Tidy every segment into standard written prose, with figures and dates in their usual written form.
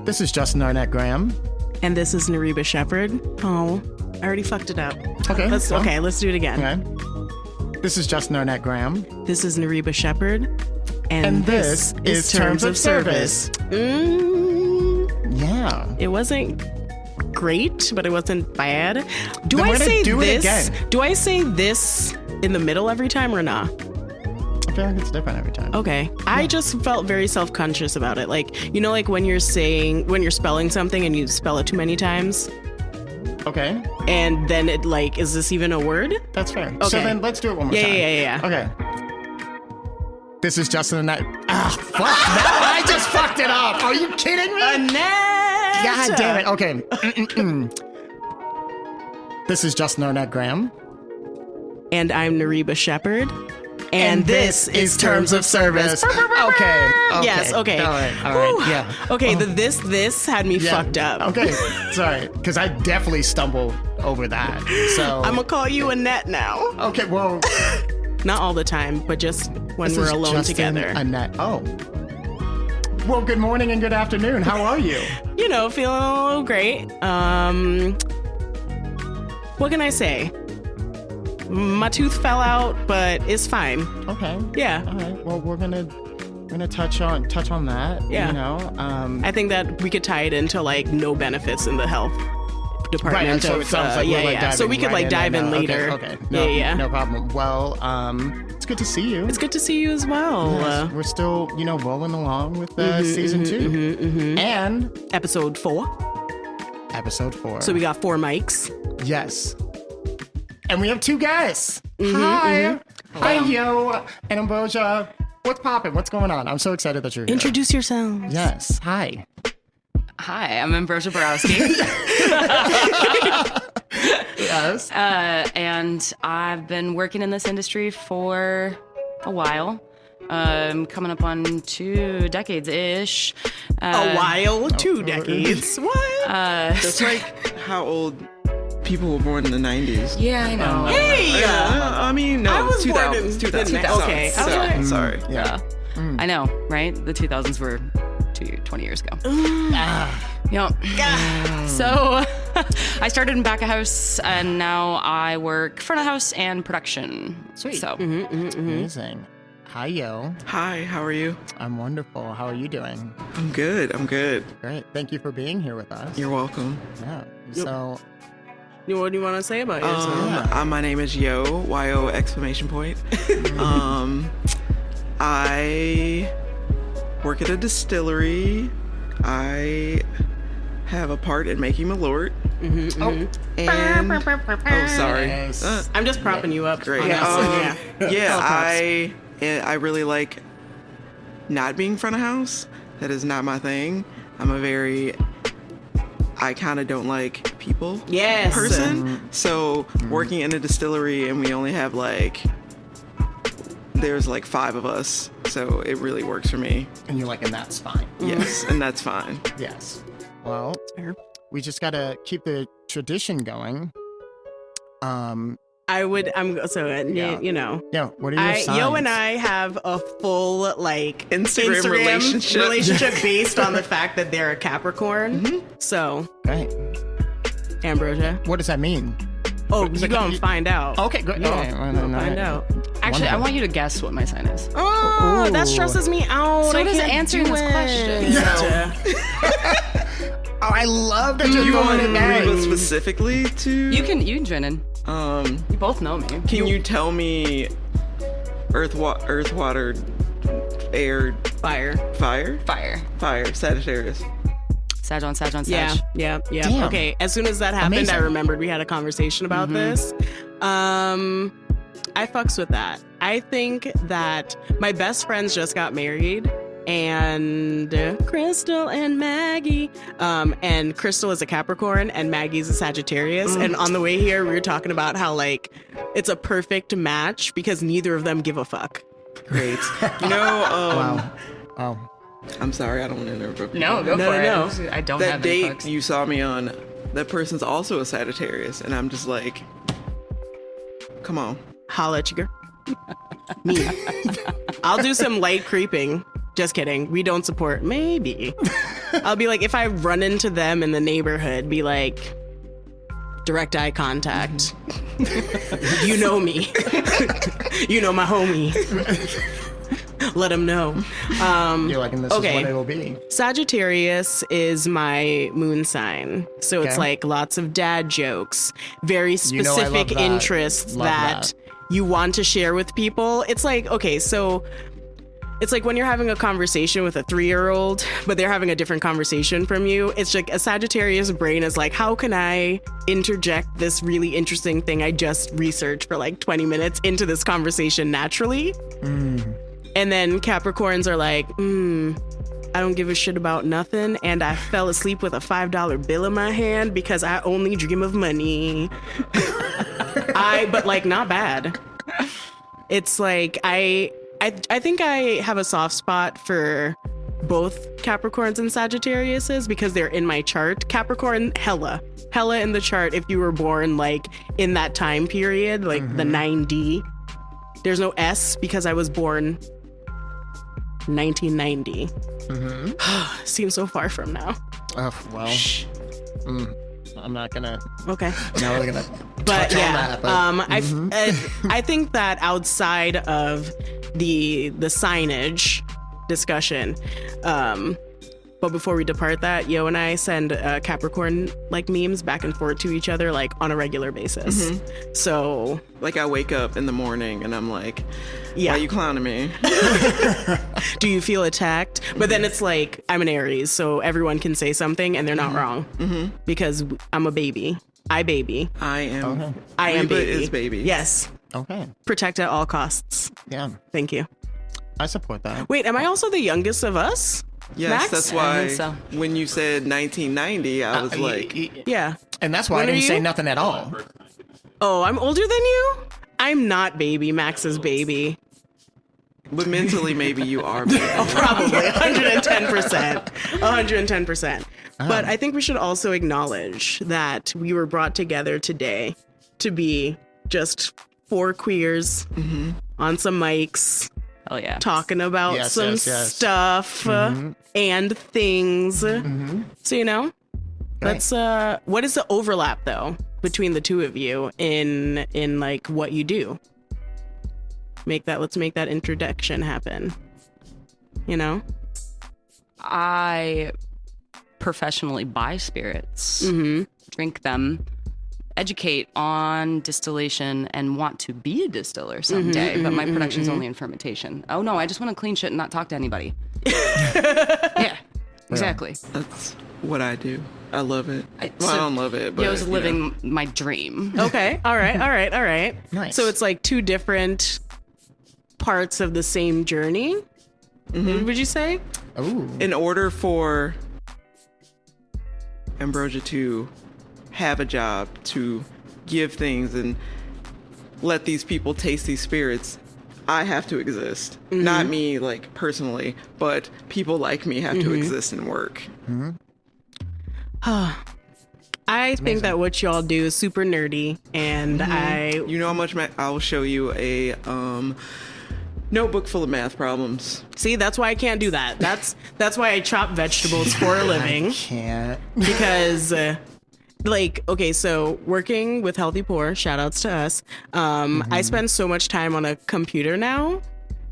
This is Justin Arnett Graham. And this is Nariba Shepherd. Oh, I already fucked it up. Okay. Let's do it again. Okay. This is Justin Arnett Graham. This is Nariba Shepherd. And this is Terms of Service. Yeah. It wasn't great, but it wasn't bad. Do Then I we're gonna say do it this? again. Do I say this in the middle every time or not? I feel like it's different every time. Okay. I just felt very self-conscious about it. Like, you know, like when you're spelling something and you spell it too many times. Okay. And then it like, is this even a word? That's fair. Okay. So then let's do it one more time. Yeah. Okay. This is Justin Arnett. Fuck. No, I just fucked it up. Are you kidding me? Annette! God damn it. Okay. This is Justin Arnett Graham. And I'm Nariba Shepherd. And this is Terms of Service. Okay. Yes, okay. All right. Yeah. Okay, the this had me fucked up. Okay. Sorry. Because I definitely stumbled over that. So I'm going to call you Annette now. Okay, well. Not all the time, but just when This we're is alone Justin together. Arnett. Oh. Well, good morning and good afternoon. How are you? You know, feeling a little great. What can I say? My tooth fell out, but it's fine. Okay. Yeah. All right. Well, we're gonna touch on that. Yeah. You know. I think that we could tie it into like no benefits in the health department. Right. So it sounds like we're like diving So we could right like dive in now. later. Okay. No problem. Well, it's good to see you. It's good to see you as well. Yes, we're still, rolling along with season 2 and Episode 4. So we got 4 mics. Yes. And we have 2 guests. Hi. Hi, yo. And Ambrosia. What's poppin'? What's going on? I'm so excited that you're here. Introduce yourselves. Yes. Hi. Hi, I'm Ambrosia Borowski. Yes. And I've been working in this industry for a while. Coming up on 2 decades-ish. A while, 2 decades. What? That's like how old people were born in the 90s. Yeah, I know. Hey! I mean, no, I was 2000s. born in 2000s. Okay, I was Sorry. like- Sorry. Yeah. I know, right? The 2000s were 20 years ago. Yep. So I started in back of house, and now I work front of house and production. Sweet. So Amazing. Hi, yo. Hi, how are you? I'm wonderful. How are you doing? I'm good. Great. Thank you for being here with us. You're welcome. Yeah. So, What do you want to say about yourself? My name is Yo, Y-O exclamation point. I work at a distillery. I have a part in making Malort. And sorry. Yes. I'm just propping you up. Great. Honestly, I really like not being front of house. That is not my thing. I kind of don't like people person. So working in a distillery and we only have there's 5 of us. So it really works for me. And you're like, and that's fine. Yes, and that's fine. Yes. Well, we just got to keep the tradition going. you know. Yeah. What are your signs? Yo and I have a full Instagram relationship based on the fact that they're a Capricorn. So, Right. Ambrosia. What does that mean? Oh, you're going to find out. Okay, good. Yeah, Okay, well, you'll no, find no. out. actually, I want you to guess what my sign is. Oh, that stresses me out. So I does can't answering do this it. question. Oh, I love that you're You going want to Reba specifically to? You can join in. You both know me. Can you tell me earth, water, air, Fire. fire? Fire. Sagittarius. Sag on Sag. Yeah. Damn. Okay, as soon as that happened, Amazing. I remembered we had a conversation about this. I fucks with that. I think that my best friends just got married, and Crystal and Maggie, and Crystal is a Capricorn and Maggie's a Sagittarius. And on the way here, we were talking about how it's a perfect match because neither of them give a fuck. Great. You know, Wow. Oh. I'm sorry, I don't want to interrupt. No, go No, for no, it. I don't That have any date books. you saw me on, that person's also a Sagittarius, and I'm just like, come on. Holla at you, girl. Me. I'll do some light creeping. Just kidding. We don't support. Maybe. I'll be like, if I run into them in the neighborhood, be like, direct eye contact. You know me. You know my homie. Let them know. You're like, and this is what it will be. Sagittarius is my moon sign. So it's like lots of dad jokes, very specific interests that you want to share with people. It's like, okay, so it's like when you're having a conversation with a 3-year-old, but they're having a different conversation from you. It's like a Sagittarius brain is like, how can I interject this really interesting thing I just researched for like 20 minutes into this conversation naturally? And then Capricorns are like, I don't give a shit about nothing. And I fell asleep with a $5 bill in my hand because I only dream of money. But like, not bad. It's like, I think I have a soft spot for both Capricorns and Sagittariuses because they're in my chart. Capricorn, hella in the chart if you were born like in that time period, like the 9D. There's no S because I was born 1990. Seems so far from now. Well, I'm not gonna. Okay. Now we're gonna. But touch yeah, on that, I think that outside of the signage discussion, but before we depart that, Yo and I send Capricorn like memes back and forth to each other like on a regular basis. So like I wake up in the morning and I'm like, why are you clowning me? Do you feel attacked? But then it's like, I'm an Aries, so everyone can say something and they're not wrong because I'm a baby. I am Reba baby. is baby. Yes. Okay. Protect at all costs. Yeah. Thank you. I support that. Wait, am I also the youngest of us? Yes, Max? that's I why think so. when you said 1990, I was like, Yeah. And that's why I When are didn't say you? nothing at all. Oh, I'm older than you? I'm not baby. Max is baby. but mentally maybe you are baby. Probably 110%. 110%. But I think we should also acknowledge that we were brought together today to be just 4 queers on some mics. Oh yeah. Talking about some stuff and things. So, you know, let's what is the overlap though between the two of you in like what you do? Let's make that introduction happen. You know? I professionally buy spirits, drink them, educate on distillation, and want to be a distiller someday, but my production's only in fermentation. Oh no, I just want to clean shit and not talk to anybody. Yeah, exactly. That's what I do. I love it. I so don't love it, but I was living my dream. Okay. All right. Nice. So it's like 2 different parts of the same journey, would you say? Ooh. In order for Ambrosia to have a job, to give things and let these people taste these spirits, I have to exist. Not me, like, personally, but people like me have to exist and work. I think that what y'all do is super nerdy, and You know how much I'll show you a notebook full of math problems. see, that's why I can't do that. That's why I chop vegetables for a living, Can't. because like, okay, so working with Healthy Poor, shout outs to us. I spend so much time on a computer now,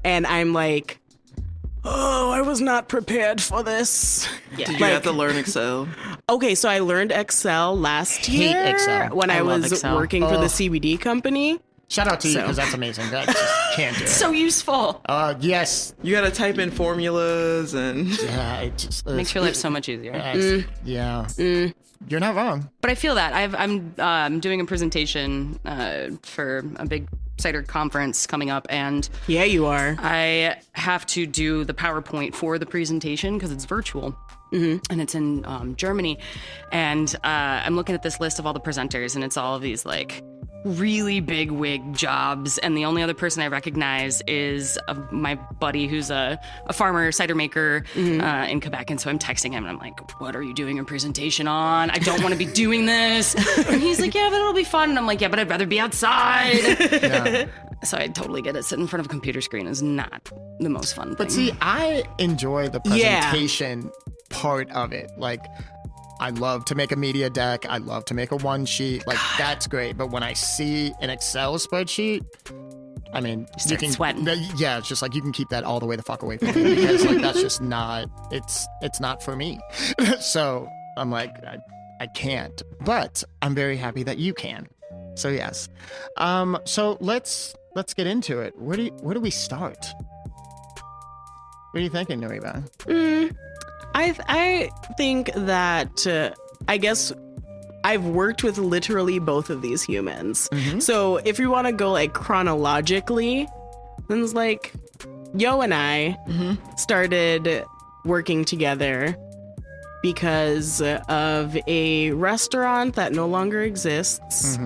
and I'm like, oh, I was not prepared for this. Yeah. Did you have to learn Excel? Okay, so I learned Excel last Hate year Excel. when I love was Excel. working for the CBD company. Shout out to you So. because that's amazing. That just can't do it. So useful. Yes. You gotta type in formulas and Yeah. It just Makes your life so much easier. Yeah. You're not wrong. But I feel that I'm doing a presentation for a big cider conference coming up, and Yeah, you are. I have to do the PowerPoint for the presentation because it's virtual. And it's in Germany. And I'm looking at this list of all the presenters, and it's all of these like really big wig jobs, and the only other person I recognize is my buddy who's a farmer, cider maker in Quebec. And so I'm texting him and I'm like, what are you doing a presentation on? I don't want to be doing this. And he's like, yeah, but it'll be fun. And I'm like, yeah, but I'd rather be outside. Yeah. So I totally get it. Sitting in front of a computer screen is not the most fun thing. But see, I enjoy the presentation part of it. Like, I love to make a media deck. I love to make a one sheet. Like, that's great. But when I see an Excel spreadsheet, I mean, you can sweating. Yeah, it's just like, you can keep that all the way the fuck away from me, because like, that's just not, it's not for me. So I'm like, I can't. But I'm very happy that you can. So yes. So let's get into it. Where do we start? What are you thinking, Noriba? I think that I guess I've worked with literally both of these humans. So if you want to go like chronologically, then it's like Yo and I started working together because of a restaurant that no longer exists.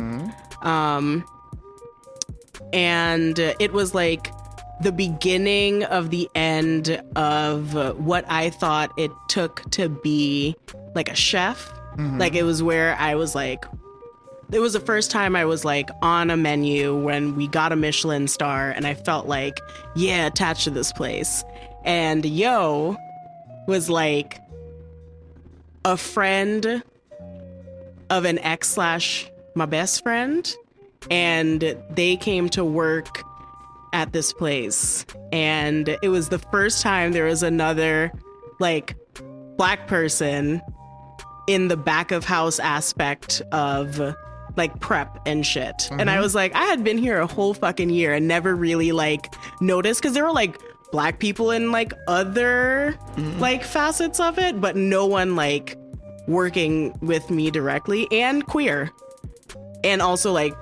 And it was like the beginning of the end of what I thought it took to be like a chef. Like, it was where I was like, it was the first time I was like on a menu when we got a Michelin star, and I felt like, yeah, attached to this place. And Yo was like a friend of an ex / my best friend, and they came to work at this place, and it was the first time there was another like Black person in the back of house aspect of like prep and shit. And I was like, I had been here a whole fucking year and never really like noticed, because there were like Black people in like other like facets of it, but no one like working with me directly, and queer. And also like,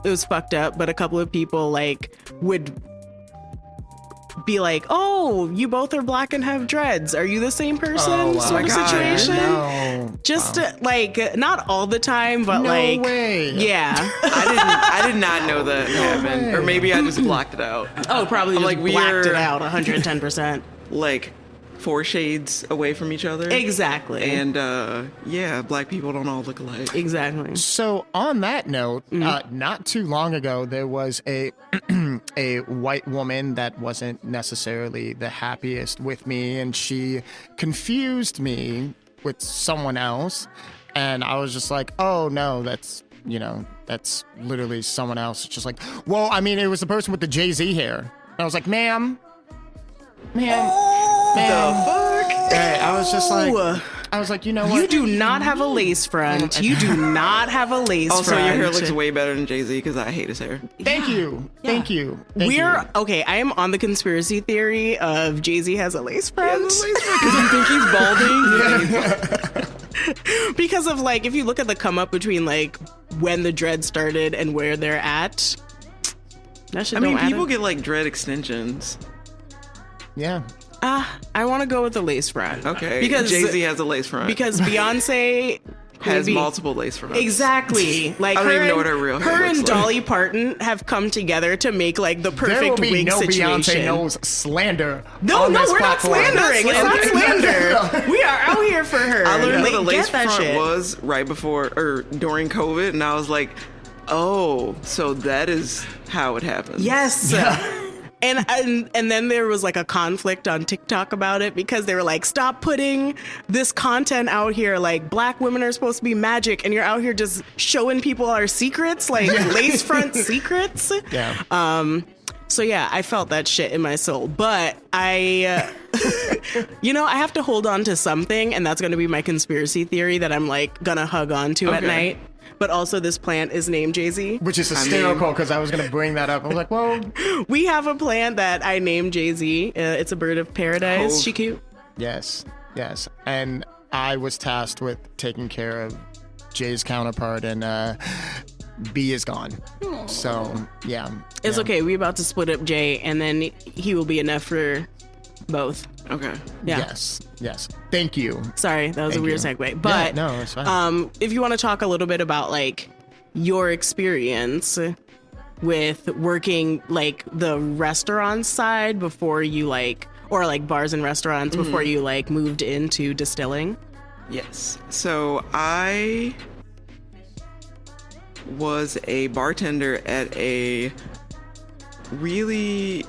it was fucked up, but a couple of people like would be like, oh, you both are Black and have dreads. Are you the same person? Sort of situation. No. Just like, not all the time, but No like, way. yeah. I did not know that happened, or maybe I just blocked it out. Oh, probably just like, blacked it out 110%. Like 4 shades away from each other. Exactly. And yeah, Black people don't all look alike. Exactly. So on that note, not too long ago, there was a a white woman that wasn't necessarily the happiest with me, and she confused me with someone else, and I was just like, oh no, that's literally someone else. It's just like, well, I mean, it was the person with the Jay-Z hair. And I was like, ma'am. The fuck? Hey, I was just like, you know what? You do not have a lace front. You do not have a lace Also, front. your hair looks way better than Jay-Z, because I hate his hair. Thank you. Thank you. Okay, I am on the conspiracy theory of Jay-Z has a lace front. Because you think he's balding? Because of like, if you look at the come up between like when the dread started and where they're at, that shit I mean, don't add people up. get like dread extensions. Yeah. I want to go with the lace front. Okay, because Jay-Z has a lace front. Because Beyonce has multiple lace fronts. Exactly. Like, I don't even know what her real hair her looks and like. Dolly Parton have come together to make like the There will perfect be wig no situation. Beyonce knows slander. No, on this we're not platform. slandering. It's not slander. We are out here for her. I learned Like, what a lace get that front shit. was right before or during COVID, and I was like, oh, so that is how it happens. Yes. And then there was like a conflict on TikTok about it, because they were like, stop putting this content out here. Like, Black women are supposed to be magic, and you're out here just showing people our secrets, like lace front secrets. Yeah. So yeah, I felt that shit in my soul, but I have to hold on to something, and that's going to be my conspiracy theory that I'm like gonna hug on to at night. But also, this plant is named Jay-Z. Which is hysterical, because I was going to bring that up. I was like, well... We have a plant that I named Jay-Z. It's a bird of paradise. Oh. She cute. Yes. And I was tasked with taking care of Jay's counterpart, and B is gone. So, yeah. It's okay. We're about to split up Jay, and then he will be enough for both. Okay. Yeah. Yes. Thank you. Sorry, that was a weird segue. But no, it's fine. if you want to talk a little bit about like your experience with working like the restaurant side before you like, or like bars and restaurants before you like moved into distilling? Yes. So I was a bartender at a really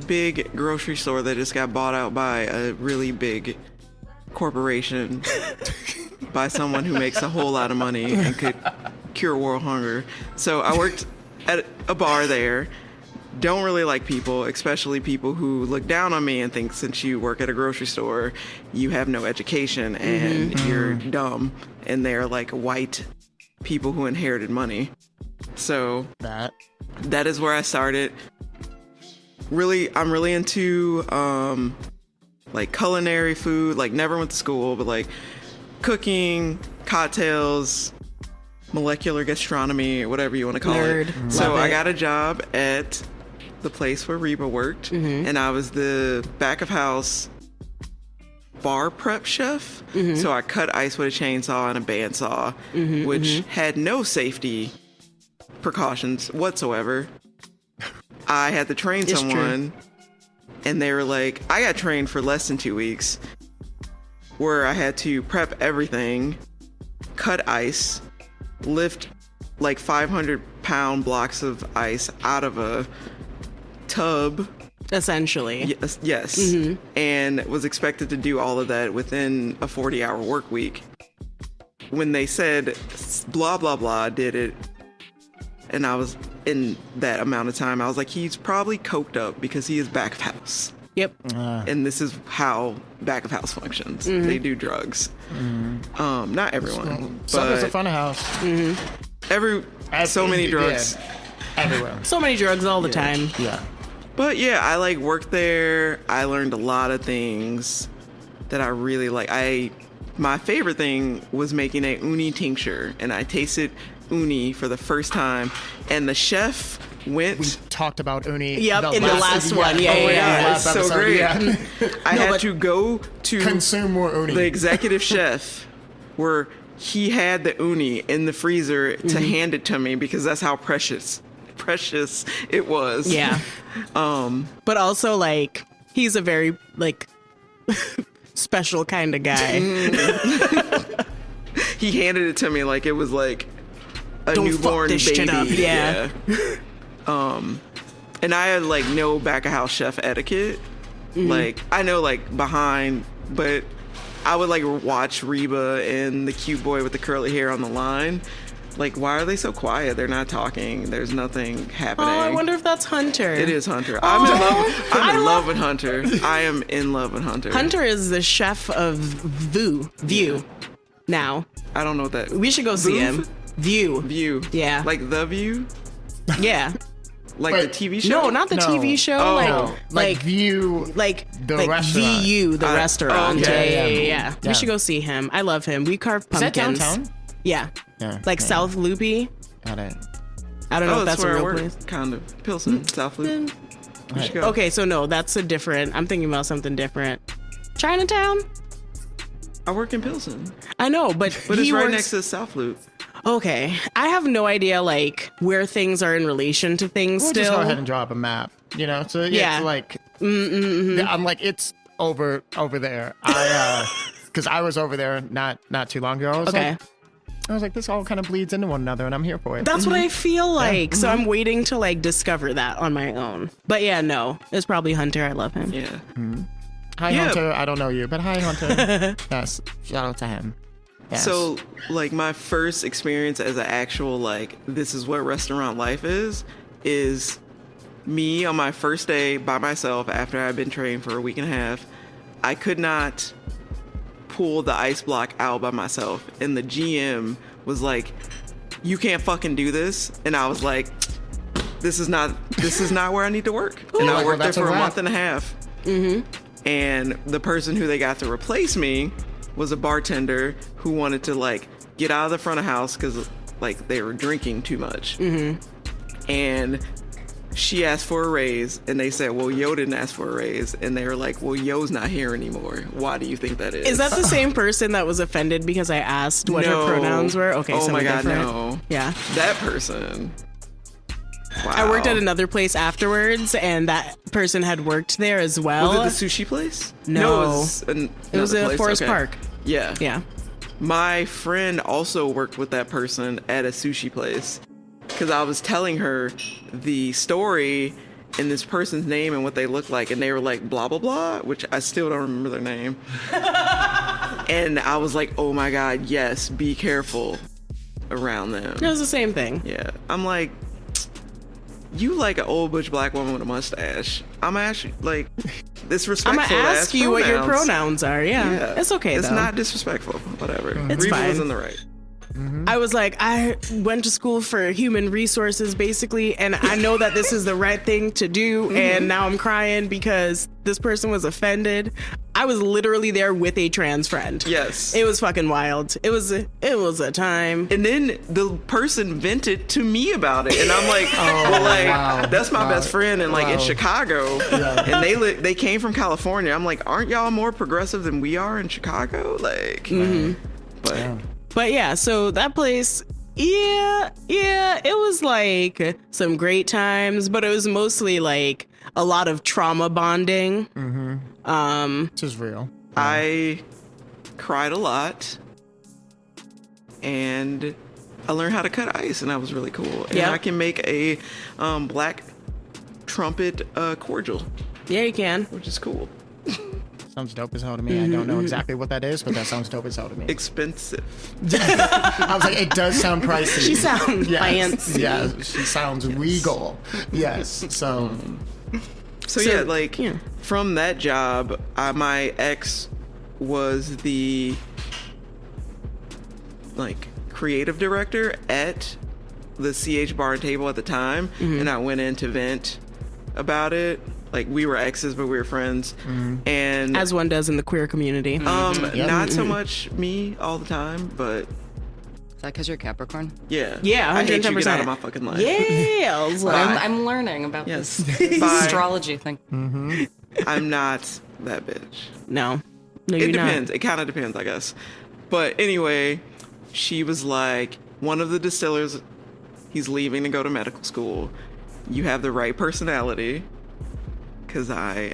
big grocery store that just got bought out by a really big corporation by someone who makes a whole lot of money and could cure world hunger. So I worked at a bar there. Don't really like people, especially people who look down on me and think since you work at a grocery store, you have no education and you're dumb. And they're like white people who inherited money. So that is where I started. Really, I'm really into like culinary food, like never went to school, but like cooking, cocktails, molecular gastronomy, whatever you want to call it. So I got a job at the place where Reba worked, and I was the back of house bar prep chef. So I cut ice with a chainsaw and a bandsaw, which had no safety precautions whatsoever. I had to train someone, and they were like, I got trained for less than 2 weeks, where I had to prep everything, cut ice, lift like 500-pound blocks of ice out of a tub. Essentially. Yes. And was expected to do all of that within a 40-hour work week. When they said blah, blah, blah, did it, and I was in that amount of time, I was like, he's probably coked up because he is back of house. Yep. And this is how back of house functions. They do drugs. Not everyone. Some is a front of house. So many drugs. Yeah. Everywhere. So many drugs all the time. Yeah. But yeah, I like worked there. I learned a lot of things that I really like. My favorite thing was making a uni tincture, and I tasted uni for the first time, and the chef went. We talked about uni. Yep, in the last one. Yeah. It's so great. I had to go to consume more uni. The executive chef, where he had the uni in the freezer to hand it to me because that's how precious it was. Yeah. But also like he's a very like special kind of guy. He handed it to me like it was like a Don't newborn fuck this baby. shit up. Yeah. And I had like no back of house chef etiquette. Like I know like behind, but I would like watch Reba and the cute boy with the curly hair on the line. Like, why are they so quiet? They're not talking. There's nothing happening. Oh, I wonder if that's Hunter. It is Hunter. I'm in love with Hunter. I am in love with Hunter. Hunter is the chef of View. Now. I don't know what that. We should go see him. View. Yeah. Like The View? Yeah. Like Wait, the TV show? No, not the TV show. Oh. Like View. Like the restaurant. VU, the restaurant. Okay. Yeah. We should go see him. I love him. We carve pumpkins. Is that downtown? Yeah. Like South Loopy. Got it. I don't know if that's a where I real work, place. kind of. Pilsen, South Loop. We should go. Okay, so no, that's a different. I'm thinking about something different. Chinatown? I work in Pilsen. I know, but But it's he right works- next to South Loop. Okay. I have no idea, like, where things are in relation to things We'll still. just go ahead and drop a map. You know, so Yeah. it's like I'm like it's over there. Because I was over there not too long ago. I was like, this all kind of bleeds into one another, and I'm here for it. That's what I feel like. So I'm waiting to like discover that on my own. But yeah, no, it's probably Hunter. I love him. Yeah. Hi, Yeah. Hunter. I don't know you, but hi, Hunter. Yes, shout out to him. Yes. So, like, my first experience as an actual, like, this is what restaurant life is me on my first day by myself after I'd been trained for a week and a half. I could not pull the ice block out by myself. And the GM was like, you can't fucking do this. And I was like, this is not where I need to work. And I worked there for a month and a half. And the person who they got to replace me was a bartender who wanted to like get out of the front of house because like they were drinking too much. And she asked for a raise, and they said, well, Yo didn't ask for a raise. And they were like, well, Yo's not here anymore. Why do you think that is? Is that the same person that was offended because I asked what No. her pronouns were? Okay, Oh my God, different. no. Yeah. That person. Wow. I worked at another place afterwards, and that person had worked there as well. Was it the sushi place? No. it was It was another a place. Forest Okay. Park. Yeah. Yeah. My friend also worked with that person at a sushi place because I was telling her the story and this person's name and what they look like, and they were like blah blah blah, which I still don't remember their name. And I was like, oh my God, yes, be careful around them. It was the same thing. Yeah, I'm like, you like an old butch black woman with a mustache. I'm actually like, disrespectful. I'm gonna ask you what your pronouns are. Yeah. It's okay, It's though. not disrespectful. Whatever. It's Reba fine. was in the right. I was like, I went to school for human resources, basically, and I know that this is the right thing to do, and now I'm crying because this person was offended. I was literally there with a trans friend. Yes. It was fucking wild. It was a time. And then the person vented to me about it, and I'm like, wow. that's my Wow. best friend, and like in Wow. Chicago, and they came from California. I'm like, aren't y'all more progressive than we are in Chicago? Like, but But yeah, so that place, yeah, it was like some great times, but it was mostly like a lot of trauma bonding. This is real. I cried a lot, and I learned how to cut ice, and that was really cool. And Yeah. I can make a black trumpet cordial, Yeah, you can. which is cool. Sounds dope as hell to me. I don't know exactly what that is, but that sounds dope as hell to me. Expensive. I was like, it does sound pricey. She sounds yes. fancy. Yeah, she sounds regal. Yes. So, So yeah, from that job, my ex was the creative director at the CH Bar and Table at the time, and I went in to vent about it. Like, we were exes, but we were friends, and As one does in the queer community. not so much me all the time, but Is that because you're Capricorn? yeah, Yeah, I hate you. Get 110%. out of my fucking life. Yeah, I was like, I'm learning about Yes. this Bye. astrology thing. I'm not that bitch. no, It you're depends. It kind of depends, I guess. But anyway, she was like, one of the distillers, he's leaving to go to medical school. You have the right personality, because I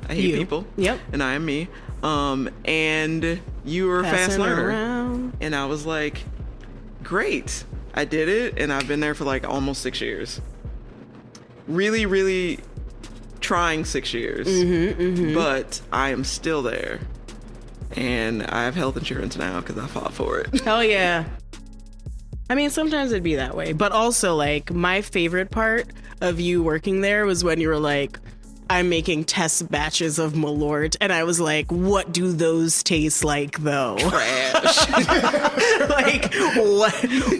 hate You. people. Yep. And I am me. And you were a fast Passing learner. around. And I was like, great. I did it, and I've been there for like almost 6 years. Really, really trying 6 years. But I am still there. And I have health insurance now because I fought for it. Hell yeah. I mean, sometimes it'd be that way. But also, like, my favorite part of you working there was when you were like, I'm making test batches of Malort. And I was like, what do those taste like, though? Trash. Like,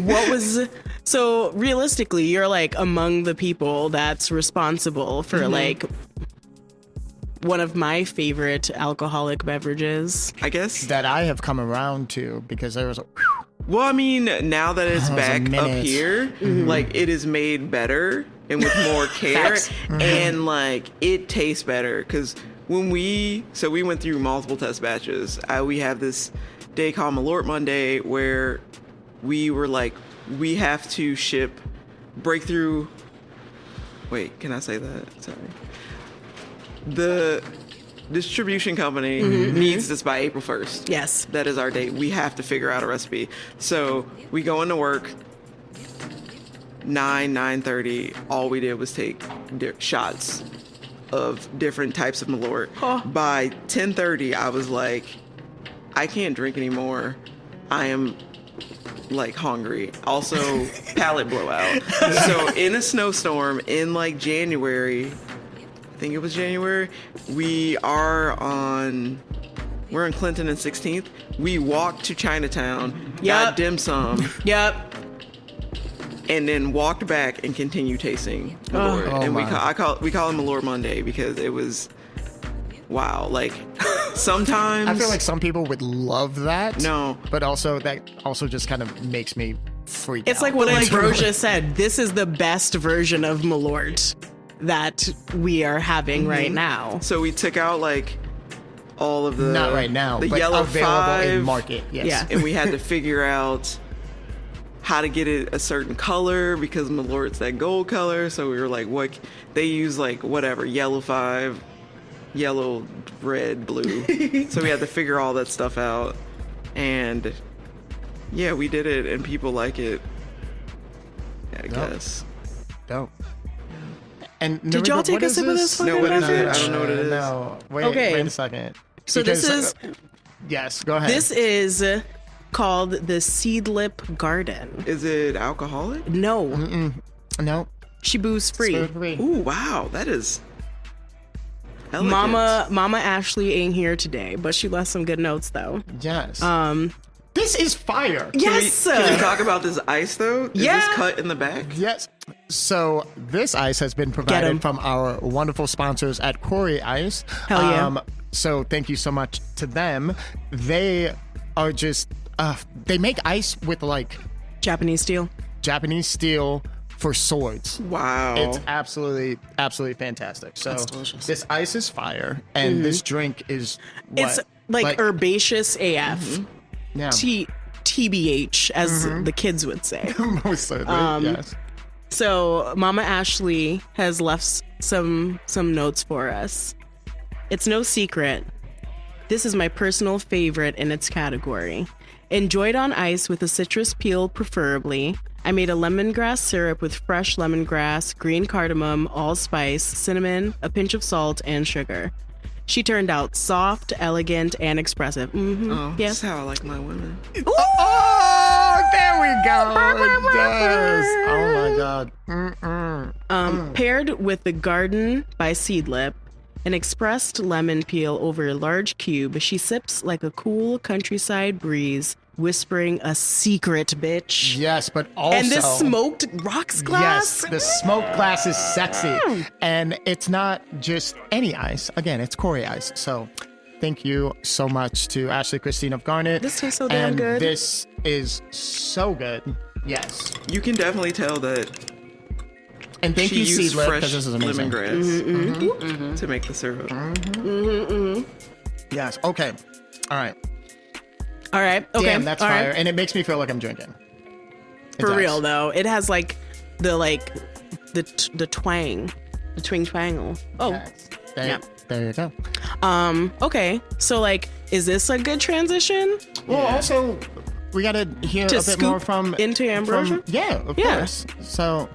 what was... So, realistically, you're, like, among the people that's responsible for, like, one of my favorite alcoholic beverages. I guess. that I have come around to because there was a. Well, I mean, now that it's That was a back up minute. here, like, it is made better and with more care. Facts. And, like, it tastes better. Because when we went through multiple test batches. We have this day called Malort Monday where we were like, we have to ship breakthrough. Wait, can I say that? Sorry. The distribution company needs this by April 1st. Yes. That is our date. We have to figure out a recipe. So we go into work 9:30. All we did was take shots of different types of Malort. Oh. By 10:30, I was like, I can't drink anymore. I am like hungry. Also, palate blowout. So in a snowstorm in like January, I think it was January, we're in Clinton and 16th. We walked to Chinatown, got dim sum, Yep. and then walked back and continued tasting Malort. Oh And we my. call it Malort Monday because it was wow. Like sometimes I feel like some people would love that. No. But also that also just kind of makes me freak It's out. like what Ambrosia said. This is the best version of Malort that we are having right now. So we took out like all of the Not right now, the but yellow available 5 in market. Yes. Yeah. and we had to figure out how to get it a certain color because Malort's that gold color. So we were like, what they use like whatever yellow 5, yellow, red, blue. So we had to figure all that stuff out, and yeah, we did it, and people like it. I guess. Dope. And Did y'all Narita, take what a is sip of this fucking No, what is it? beverage? I don't know what it is. No. Wait, Okay. wait a second. So this is yes, go ahead. this is called the Seed Lip Garden. Is it alcoholic? No, no. she booze free. Smooth free. Ooh, wow, that is elegant. Mama Ashley ain't here today, but she left some good notes though. Yes. This is fire. Yes. Can we talk about this ice though? Is Yeah. this cut in the back? Yes. So this ice has been 'em. provided from our wonderful sponsors at Corey Ice. Hell yeah. So thank you so much to them. They are just they make ice with like Japanese steel. Japanese steel for swords. Wow. It's absolutely fantastic. So That's delicious. this ice is fire, and this drink is what? It's like herbaceous AF. yeah, TBH, as the kids would say. most certainly. Yes. So Mama Ashley has left some notes for us. It's no secret. This is my personal favorite in its category. Enjoyed on ice with a citrus peel preferably. I made a lemongrass syrup with fresh lemongrass, green cardamom, allspice, cinnamon, a pinch of salt, and sugar. She turned out soft, elegant, and expressive. Oh, Yes. that's how I like my women. Oh, there we go. Yes. Oh my God. Paired with the Garden by Seedlip, an expressed lemon peel over a large cube, she sips like a cool countryside breeze, whispering a secret, bitch. Yes, but also And this smoked rocks glass. Yes, the smoke glass is sexy, and it's not just any ice. Again, it's Corey Ice. So, thank you so much to Ashley Christine of Garnet. This tastes so damn and good. This is so good. Yes, You can definitely tell that and thank she you, used Seedlip, fresh because this is amazing. lemongrass to make the syrup. Yes. Okay. All right. All right. Okay. Damn, that's all fire, right. and it makes me feel like I'm drinking. It For does. real though, it has like the twang, the twing twangle. Oh. Yes. There, Yeah. there you go. Okay. So like, is this a good transition? Well, also, we got to hear To a bit more scoop from into Ambrosia? Yeah, of Yeah. course. So,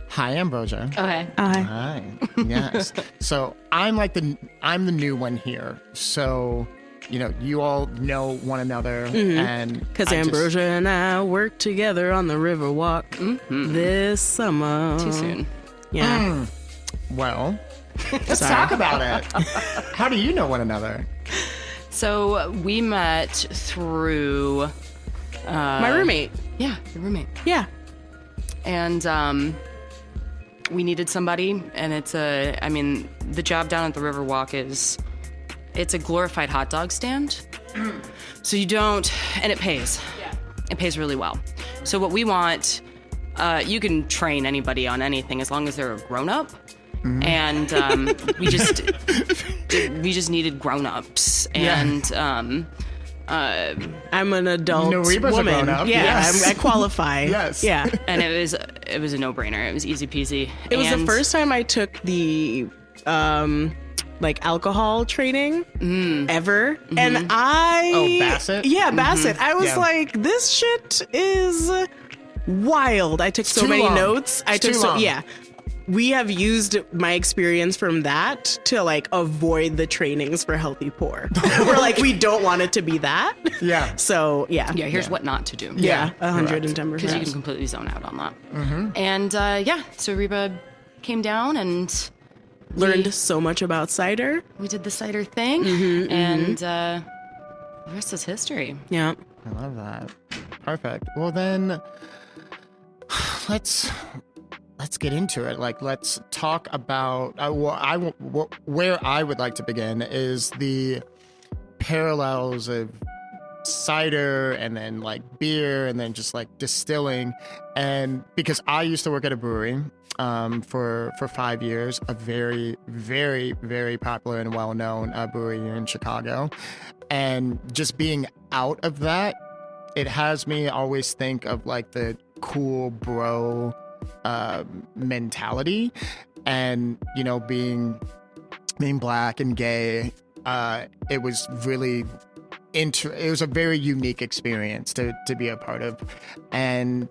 hi, Ambrosia. Okay. Hi. Yes. So I'm the new one here. So, you all know one another, and Because I just- Ambrosia and I worked together on the Riverwalk this summer. Too soon. Yeah. Well, let's Sorry. talk about it. How do you know one another? So we met through My roommate. your roommate. Yeah. And we needed somebody, and the job down at the Riverwalk it's a glorified hot dog stand. So you don't, and it pays. Yeah. It pays really well. So what we want, you can train anybody on anything as long as they're a grown-up. And we just needed grown-ups. And I'm an adult Nariba's a woman. grown-up. Yeah, Yes. I qualify. Yes. Yeah. and it was a no-brainer. It was easy peasy. It was the first time I took the alcohol training ever, and I Bassett? Yeah, Bassett. I was Yeah. like, this shit is wild. I took so too many long. notes. I It's took too so long. yeah. We have used my experience from that to avoid the trainings for healthy poor. We're like, we don't want it to be that. Yeah. So yeah. Yeah, here's what not to do. Yeah, Yeah, 110%. Because you can completely zone out on that. And so Reba came down and Learned so much about cider. we did the cider thing, and the rest is history. Yeah. I love that. Perfect. Well, then, let's get into it. Let's talk about where I would like to begin is the parallels of cider and then like beer and then just like distilling. And because I used to work at a brewery for 5 years, a very, very, very popular and well-known brewery here in Chicago. And just being out of that, it has me always think of like the cool bro mentality. And, you know, being black and gay, it was really it was a very unique experience to be a part of. And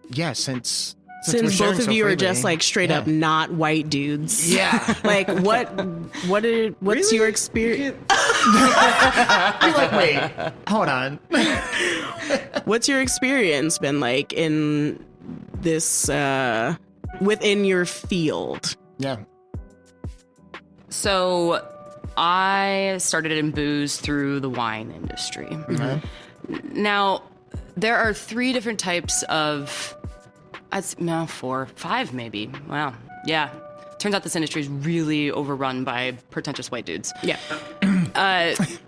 yeah, since we're both sharing of so you are freely, just like straight up not white dudes. Yeah. Like what's Really? your experience? You're like, wait, hold on. What's your experience been like in this within your field? Yeah. So I started in booze through the wine industry. Now, there are 3 different types of, no, 4, 5 maybe. Wow. Yeah. Turns out this industry is really overrun by pretentious white dudes. Yeah.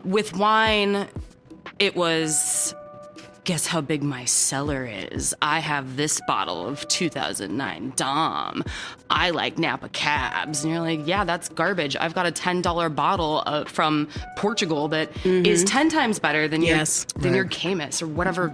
With wine, it was, guess how big my cellar is. I have this bottle of 2009 Dom. I like Napa Cabs. And you're like, yeah, that's garbage. I've got a $10 bottle from Portugal that is 10 times better than your Camus or whatever.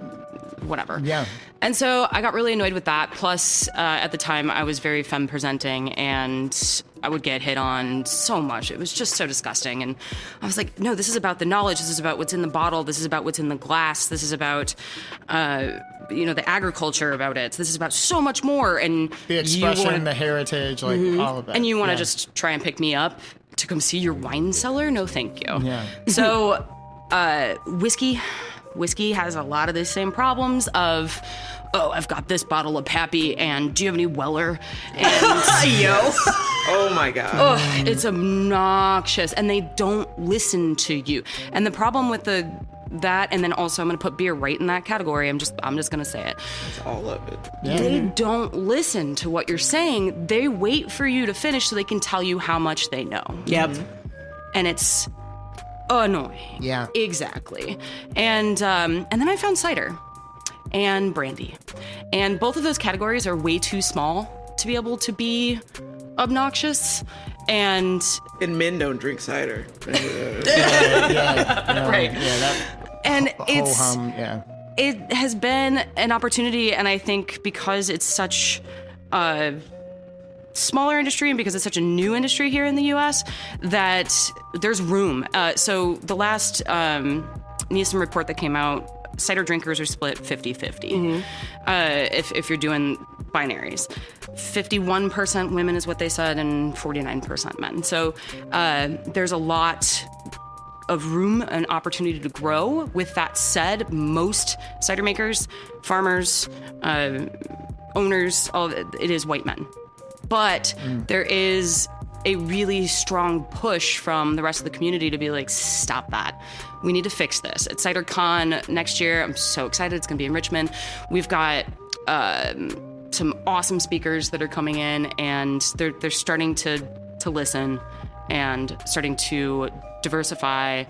Yeah. And so I got really annoyed with that. Plus, at the time, I was very femme presenting and I would get hit on so much. It was just so disgusting. And I was like, no, this is about the knowledge. This is about what's in the bottle. This is about what's in the glass. This is about, the agriculture about it. This is about so much more. And The expression, the heritage, like all of that. and you want to just try and pick me up to come see your wine cellar? No, thank you. Yeah. So, whiskey has a lot of the same problems of, oh, I've got this bottle of Pappy, and do you have any Weller? And Oh my God. oh, it's obnoxious, and they don't listen to you. And the problem with that, and then also I'm going to put beer right in that category. I'm just going to say it. It's all of it. They don't listen to what you're saying. They wait for you to finish so they can tell you how much they know. Yep. And it's annoying. Yeah. Exactly. And then I found cider and brandy. And both of those categories are way too small to be able to be obnoxious. And Men don't drink cider. right. And it's yeah. it has been an opportunity, and I think because it's such a smaller industry and because it's such a new industry here in the U.S., that there's room. So the last Nielsen report that came out, cider drinkers are split 50-50. If you're doing binaries, 51% women is what they said, and 49% men. So there's a lot of room and opportunity to grow. With that said, most cider makers, farmers, owners, it is white men. But there is a really strong push from the rest of the community to be like, stop that. We need to fix this. At CiderCon next year, I'm so excited. It's going to be in Richmond. We've got some awesome speakers that are coming in, and they're starting to listen and starting to diversify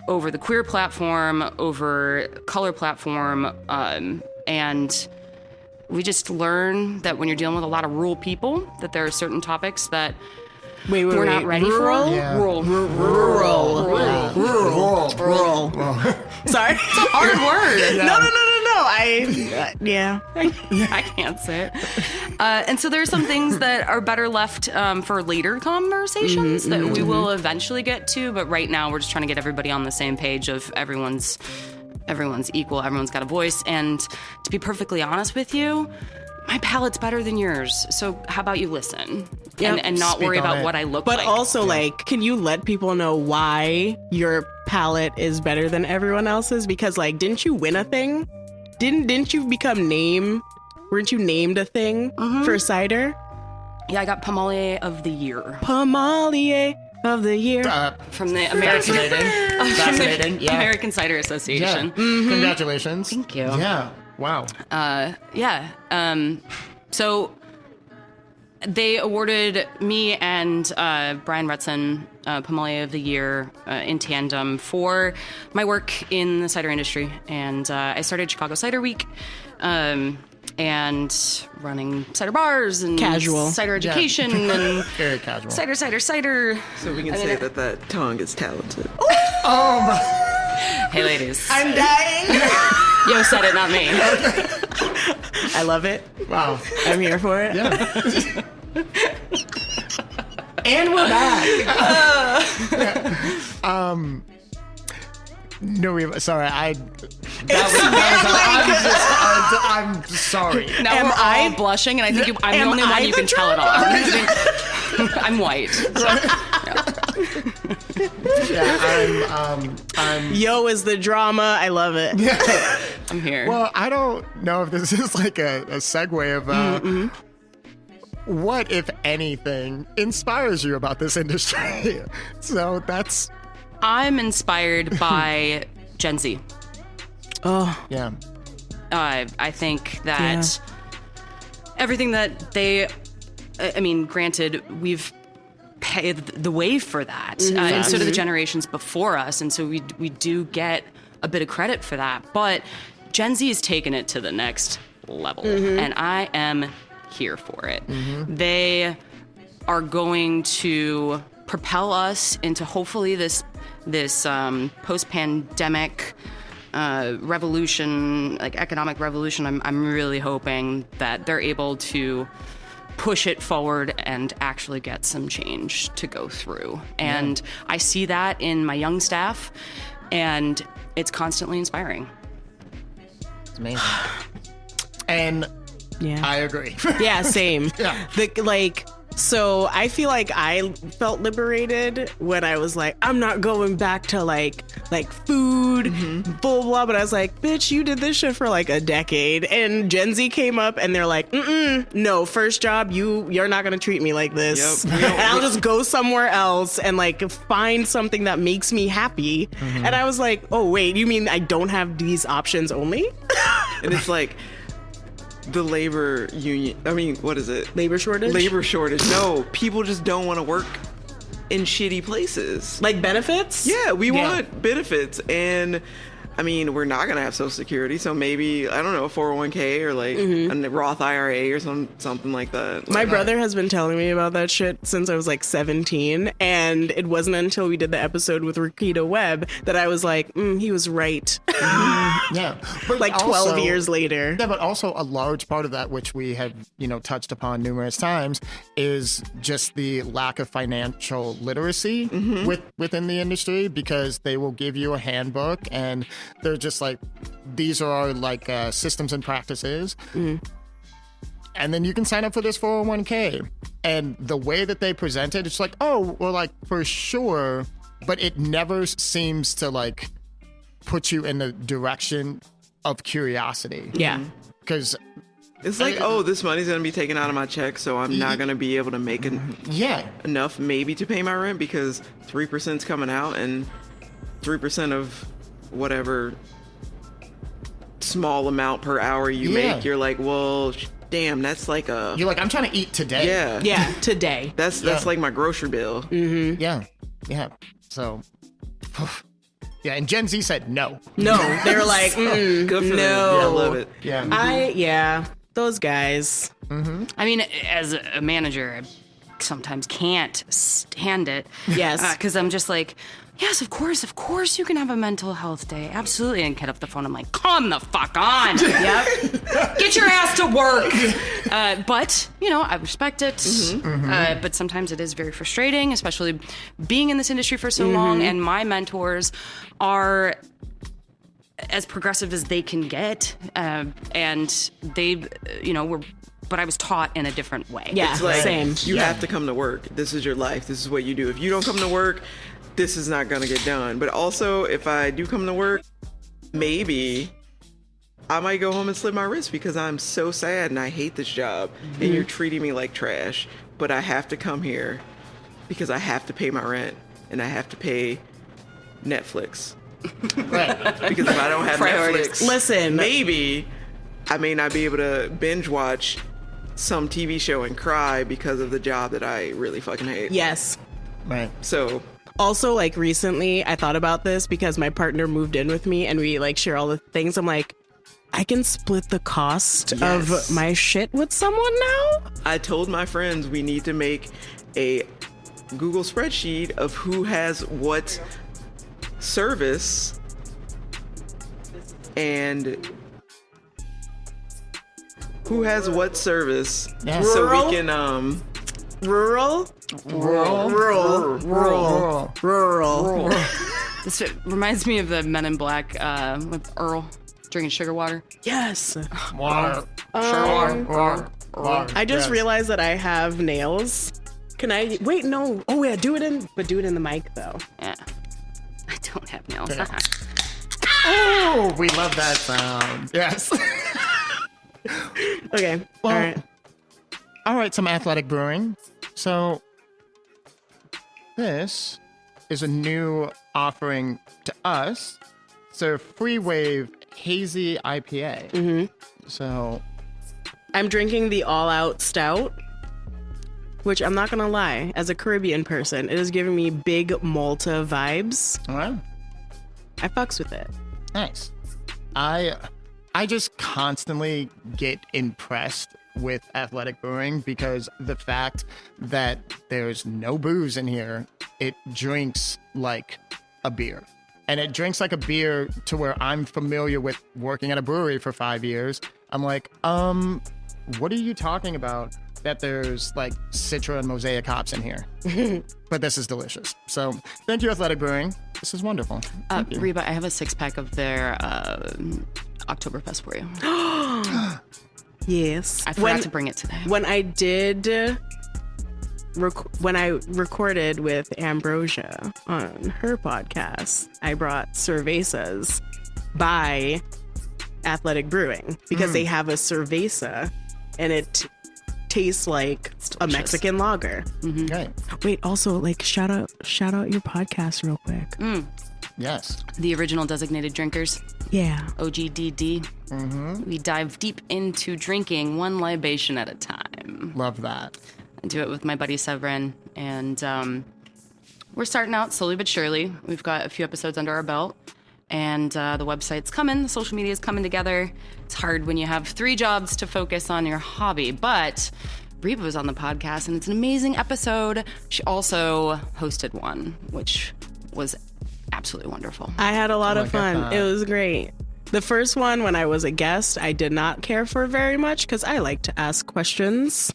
over the queer platform, over color platform, and we just learn that when you're dealing with a lot of rural people, that there are certain topics that we're not ready rural? for. Yeah. Rural. Sorry. It's a hard word. No. I can't say it. And so there are some things that are better left for later conversations that we will eventually get to. But right now, we're just trying to get everybody on the same page of everyone's equal, everyone's got a voice. And to be perfectly honest with you, my palate's better than yours. So how about you listen and not Speak worry on about it. what I look But like. also, like, can you let people know why your palate is better than everyone else's? Because, like, didn't you win a thing? Didn't you become weren't you named a thing for cider? Yeah, I got Pomelier of the Year Pomelier of the Year. from the American Fascinating. Yeah. American Cider Association. Yeah. Congratulations. Thank you. Yeah. Wow. So They awarded me and Brian Retson Pomelier of the Year in tandem for my work in the cider industry. And I started Chicago Cider Week and running cider bars and Casual. cider education and Very casual. cider. So we can say that tongue is talented. Oh my. Hey, ladies. I'm dying. Yo said it, not me. I love it. Wow. I'm here for it. Yeah. And we're back. No, sorry. I'm sorry. Now Am we're all I- blushing, and I think I'm the am only one I you the can tell it on. I'm white. So, I'm Yo is the drama. I love it. I'm here. Well, I don't know if this is like a segue of what, if anything, inspires you about this industry. So that's I'm inspired by Gen Z. Oh, yeah. I think that everything that they, I mean, granted, we've paved the way for that, and so do the generations before us, and so we do get a bit of credit for that. But Gen Z has taken it to the next level, and I am here for it. They are going to propel us into hopefully this post-pandemic revolution, like economic revolution. I'm really hoping that they're able to push it forward and actually get some change to go through. And I see that in my young staff, and it's constantly inspiring. It's amazing. And yeah. I agree. Yeah, same. Yeah. So I feel like I felt liberated when I was like, I'm not going back to like food, blah, blah, but I was like, bitch, you did this shit for like a decade. And Gen Z came up and they're like, no, first job, you're not going to treat me like this. Yep. And I'll just go somewhere else and like find something that makes me happy. And I was like, oh, wait, you mean I don't have these options only? And it's like the labor union. I mean, what is it? Labor shortage? Labor shortage. No, people just don't want to work in shitty places. Like benefits? Yeah, we want benefits. And I mean, we're not going to have Social Security. So maybe, I don't know, a 401k or like a Roth IRA or something like that. My brother has been telling me about that shit since I was like 17. And it wasn't until we did the episode with Rakita Webb that I was like, he was right. Yeah. But Like 12 years later. Yeah, but also a large part of that, which we have, touched upon numerous times, is just the lack of financial literacy within the industry, because they will give you a handbook and they're just like, these are our like systems and practices. And then you can sign up for this 401k. And the way that they present it, it's like, oh, well, like for sure. But it never seems to like put you in the direction of curiosity. Yeah. Because It's like, oh, this money's going to be taken out of my check, so I'm not going to be able to make enough maybe to pay my rent because 3%'s coming out, and 3% of whatever small amount per hour you make, you're like, well, damn, that's like you're like, I'm trying to eat today. Yeah, today. That's like my grocery bill. Yeah. So, yeah, and Gen Z said no. No, they were like, Good for them. no. Yeah, I love it. Yeah. Those guys. I mean, as a manager, I sometimes can't stand it. Yes. Because I'm just like, yes, of course you can have a mental health day. Absolutely. And get up the phone. I'm like, come the fuck on. Yep. Get your ass to work. But, I respect it. But sometimes it is very frustrating, especially being in this industry for so long. And my mentors are as progressive as they can get. And they, but I was taught in a different way. Yeah, It's like, same. you have to come to work. This is your life. This is what you do. If you don't come to work, this is not going to get done. But also, if I do come to work, maybe I might go home and slit my wrist because I'm so sad and I hate this job and you're treating me like trash. But I have to come here because I have to pay my rent and I have to pay Netflix. Because if I don't have Priorities. Netflix, Listen. maybe I may not be able to binge watch some TV show and cry because of the job that I really fucking hate. Yes. Right. So Also, like, recently I thought about this because my partner moved in with me and we like share all the things. I'm like, I can split the cost Yes. of my shit with someone now? I told my friends we need to make a Google spreadsheet of who has what service and who has what service, Yeah. so Rural? we can Rural? Rural. This reminds me of the Men in Black with Earl drinking sugar water. Yes. Water. Water. I just realized that I have nails. Can I wait? No. Oh yeah, do it in the mic though. Yeah. I don't have nails. Yeah. Oh, we love that sound. Yes. Okay. Well, All right. All right, some athletic brewing. So this is a new offering to us. It's a Free Wave Hazy IPA. Mm-hmm. So I'm drinking the All Out Stout, which I'm not gonna lie, as a Caribbean person, it is giving me big Malta vibes. all right, I fucks with it. nice. I just constantly get impressed with athletic brewing because the fact that there's no booze in here, it drinks like a beer. And it drinks like a beer to where I'm familiar with working at a brewery for 5 years. I'm like, what are you talking about? That there's like Citra and Mosaic hops in here. But this is delicious. So thank you, Athletic Brewing. This is wonderful. Thank you. Reba, I have a 6-pack of their Oktoberfest for you. Yes. I forgot to bring it today. When I did, when I recorded with Ambrosia on her podcast, I brought cervezas by Athletic Brewing because they have a cerveza and it tastes like a Mexican lager. Okay. Wait, also like shout out your podcast real quick. Yes. The original Designated Drinkers, Yeah. OGDD. We dive deep into drinking one libation at a time. Love that. I do it with my buddy Severin, and we're starting out slowly but surely. We've got a few episodes under our belt, and the website's coming, the social media's coming together. It's hard when you have 3 jobs to focus on your hobby, but Reba was on the podcast, and it's an amazing episode. She also hosted one, which was absolutely wonderful. I had a lot Oh, of I get fun. that. It was great. The first one, when I was a guest, I did not care for very much because I like to ask questions.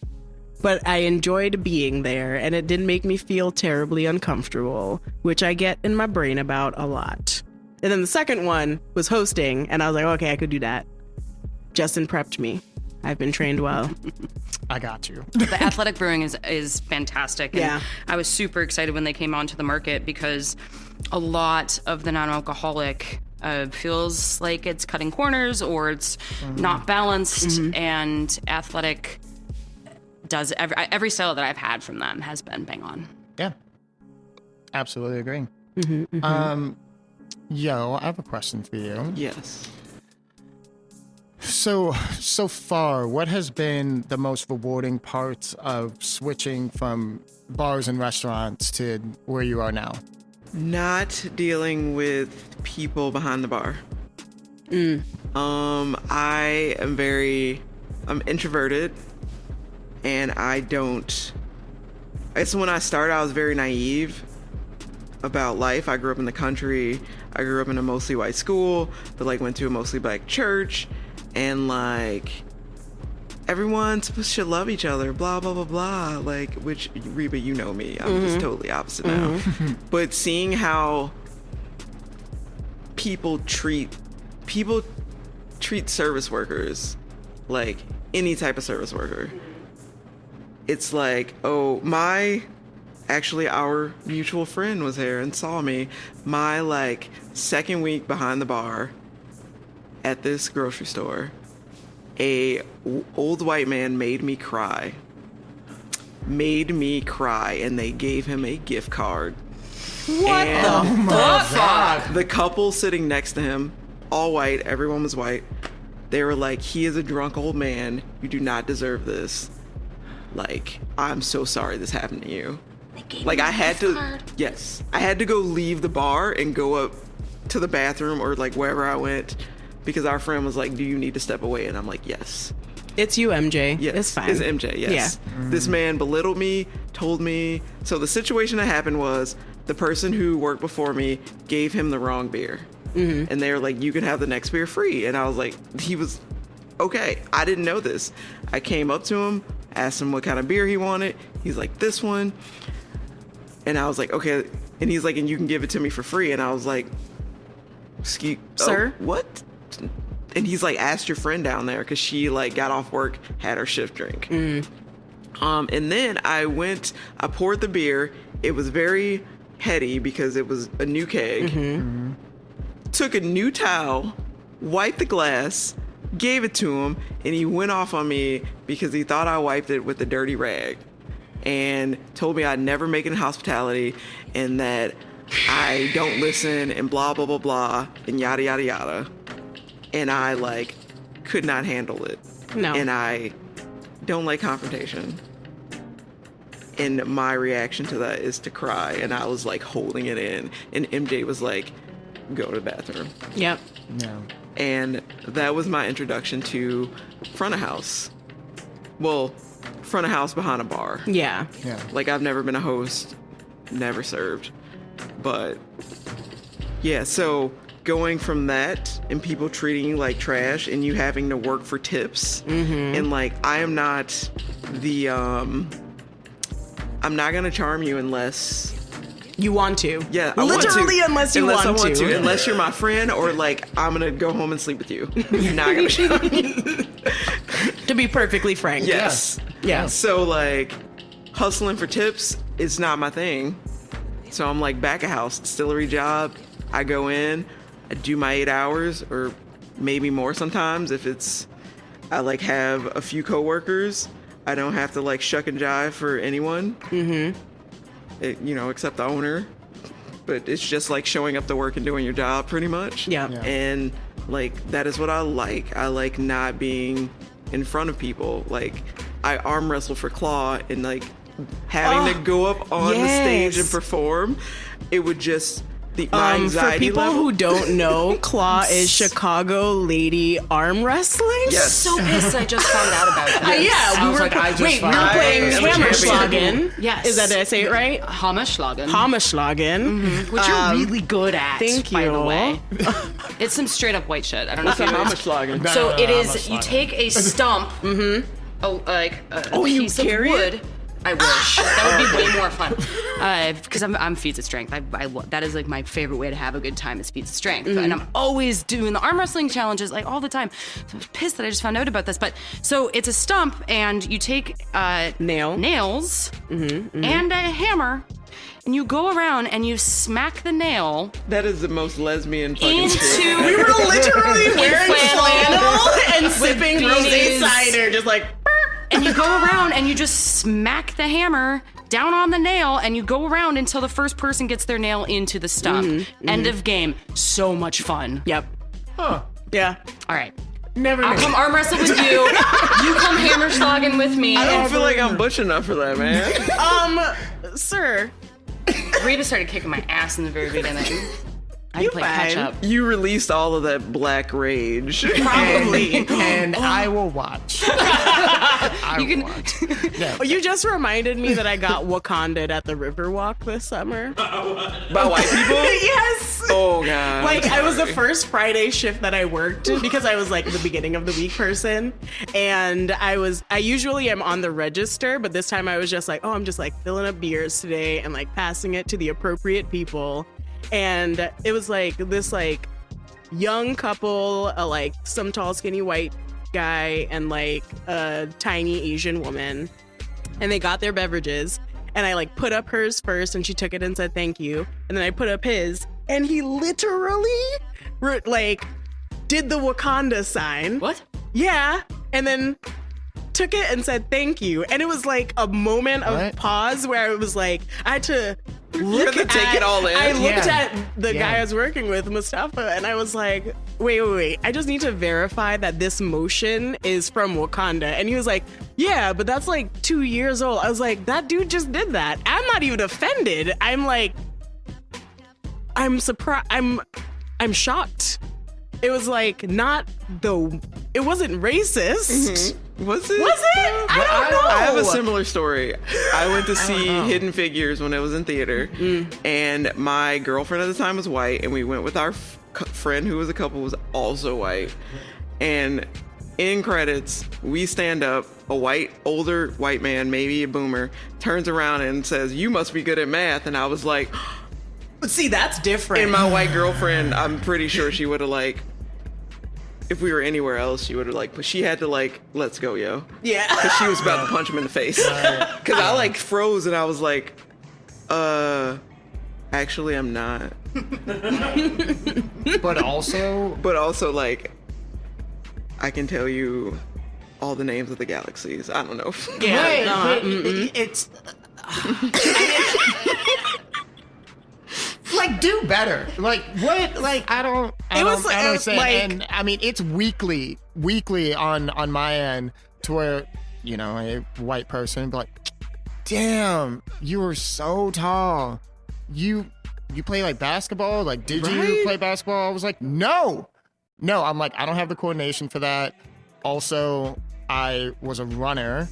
But I enjoyed being there, and it didn't make me feel terribly uncomfortable, which I get in my brain about a lot. And then the second one was hosting, and I was like, okay, I could do that. Justin prepped me. I've been trained well. I got you. The Athletic Brewing is fantastic. And Yeah. I was super excited when they came onto the market because a lot of the non-alcoholic feels like it's cutting corners or it's not balanced. And Athletic does every style that I've had from them has been bang on. Yeah. Absolutely agree. Yo, I have a question for you. yes. So far, what has been the most rewarding parts of switching from bars and restaurants to where you are now? Not dealing with people behind the bar. I'm introverted, and I guess when I started, I was very naive about life. I grew up in the country. I grew up in a mostly white school, but like went to a mostly black church, and like everyone should love each other, blah blah blah blah. Like, which Reba, you know me, I'm just totally opposite now. But seeing how people treat service workers like any type of service worker, it's like, oh, our mutual friend was here and saw me my like second week behind the bar at this grocery store. Old white man made me cry, and they gave him a gift card. What And the fuck? the couple sitting next to him, all white, everyone was white, They were like, he is a drunk old man. You do not deserve this. Like, I'm so sorry this happened to you. Like, I had to, yes, I had to go leave the bar and go up to the bathroom or like wherever I went because our friend was like, do you need to step away? And I'm like, yes. It's you, MJ. Yes, It's fine. It's MJ, yes. Yeah. This man belittled me, told me. So the situation that happened was the person who worked before me gave him the wrong beer. And they were like, you can have the next beer free. And I was like, he was, okay. I didn't know this. I came up to him, asked him what kind of beer he wanted. He's like, this one. And I was like, okay. And he's like, and you can give it to me for free. And I was like, excuse, Sir? What? And he's like, asked your friend down there because she like got off work, had her shift drink. And then I poured the beer. It was very heady because it was a new keg. Took a new towel, wiped the glass, gave it to him, and he went off on me because he thought I wiped it with a dirty rag and told me I'd never make it in hospitality and that I don't listen and blah, blah, blah, blah, and yada, yada, yada. And I like could not handle it. No. And I don't like confrontation. And my reaction to that is to cry. And I was like holding it in. And MJ was like, go to the bathroom. Yep. No. And that was my introduction to front of house. Well, front of house behind a bar. Yeah. Yeah. Like, I've never been a host, never served. But yeah, so going from that and people treating you like trash and you having to work for tips and like, I am not the, I'm not going to charm you unless You want to. Yeah, I want to. Literally, unless you unless want I want to. Unless you're my friend or like I'm gonna go home and sleep with you. You're not gonna show me. To be perfectly frank. Yes. Yeah. So like hustling for tips is not my thing. So I'm like back of house, distillery job. I go in, I do my 8 hours or maybe more sometimes if it's I like have a few coworkers. I don't have to like shuck and jive for anyone. Except the owner. But it's just like showing up to work and doing your job pretty much. Yeah. And like that is what I like. I like not being in front of people. Like I arm wrestle for Claw and like having to go up on the stage and perform. It would just my anxiety for people level. who don't know, Claw is Chicago lady arm wrestling. Yes. So pissed I just found out about that. Yeah, we were playing am a Hammerschlagen. Yes. Is that, did I say it right? Hammerschlagen. Hammerschlagen. Which you're really good at, thank by the you. way. It's some straight up white shit. I don't know if you know. Hammerschlagen. So No, it is, Hammerschlagen. you take a stump, a you piece of carry wood. it? I wish. That would be way more fun. Because I'm feats of strength. That is like my favorite way to have a good time is feats of strength. And I'm always doing the arm wrestling challenges like all the time. So I was pissed that I just found out about this. But so it's a stump and you take nails and a hammer and you go around and you smack the nail That is the most lesbian fucking into. shit. We were literally wearing flannel and sipping beanies. rosé cider, just like. And you go around and you just smack the hammer down on the nail and you go around until the first person gets their nail into the stump. End of game. So much fun. Yep. Huh. Yeah. All right. Never I'll knew. come arm wrestle with you. You come hammerschlagen with me. I don't feel like I'm butch enough for that, man. Sir. Rita started kicking my ass in the very beginning. I play catch fine. up. You released all of that black rage. Probably. And I will watch. I will watch. Yeah. Oh, you just reminded me that I got Wakanda'd at the Riverwalk this summer. By white people? Yes. Oh, God. Like, I was the first Friday shift that I worked because I was like the beginning of the week person. And I usually am on the register, but this time I was just like, oh, I'm just like filling up beers today and like passing it to the appropriate people. And it was like this like young couple, like some tall, skinny white guy and like a tiny Asian woman. And they got their beverages. And I like put up hers first and she took it and said thank you. And then I put up his and he literally like did the Wakanda sign. What? Yeah. And then took it and said thank you. And it was like a moment of What? pause where I was like, I had to look to take it all in. I looked Yeah. at the guy I was working with, Mustafa, and I was like, wait. I just need to verify that this motion is from Wakanda. And he was like, yeah, but that's like 2 years old. I was like, that dude just did that. I'm not even offended. I'm like, I'm surprised. I'm shocked. It was like it wasn't racist. Was it? Was it? I don't know. I have a similar story. I went to see Hidden Figures when it was in theater, and my girlfriend at the time was white, and we went with our friend who was a couple was also white. And in credits, we stand up, a older white man, maybe a boomer, turns around and says, "You must be good at math." And I was like, But see, that's different. and my white girlfriend, I'm pretty sure she would have like, if we were anywhere else, she would have like, but she had to like, let's go, yo. Yeah. Because she was about to punch him in the face. Because I like froze and I was like, actually I'm not. But also like, I can tell you all the names of the galaxies. I don't know. Yeah. Right, No, but it's like, do better. Like, what? Like, I don't say. like- And I mean, it's weekly on my end to where, you know, a white person be like, damn, you are so tall. You play like basketball? Like, did you Right? play basketball? I was like, no. I'm like, I don't have the coordination for that. Also, I was a runner,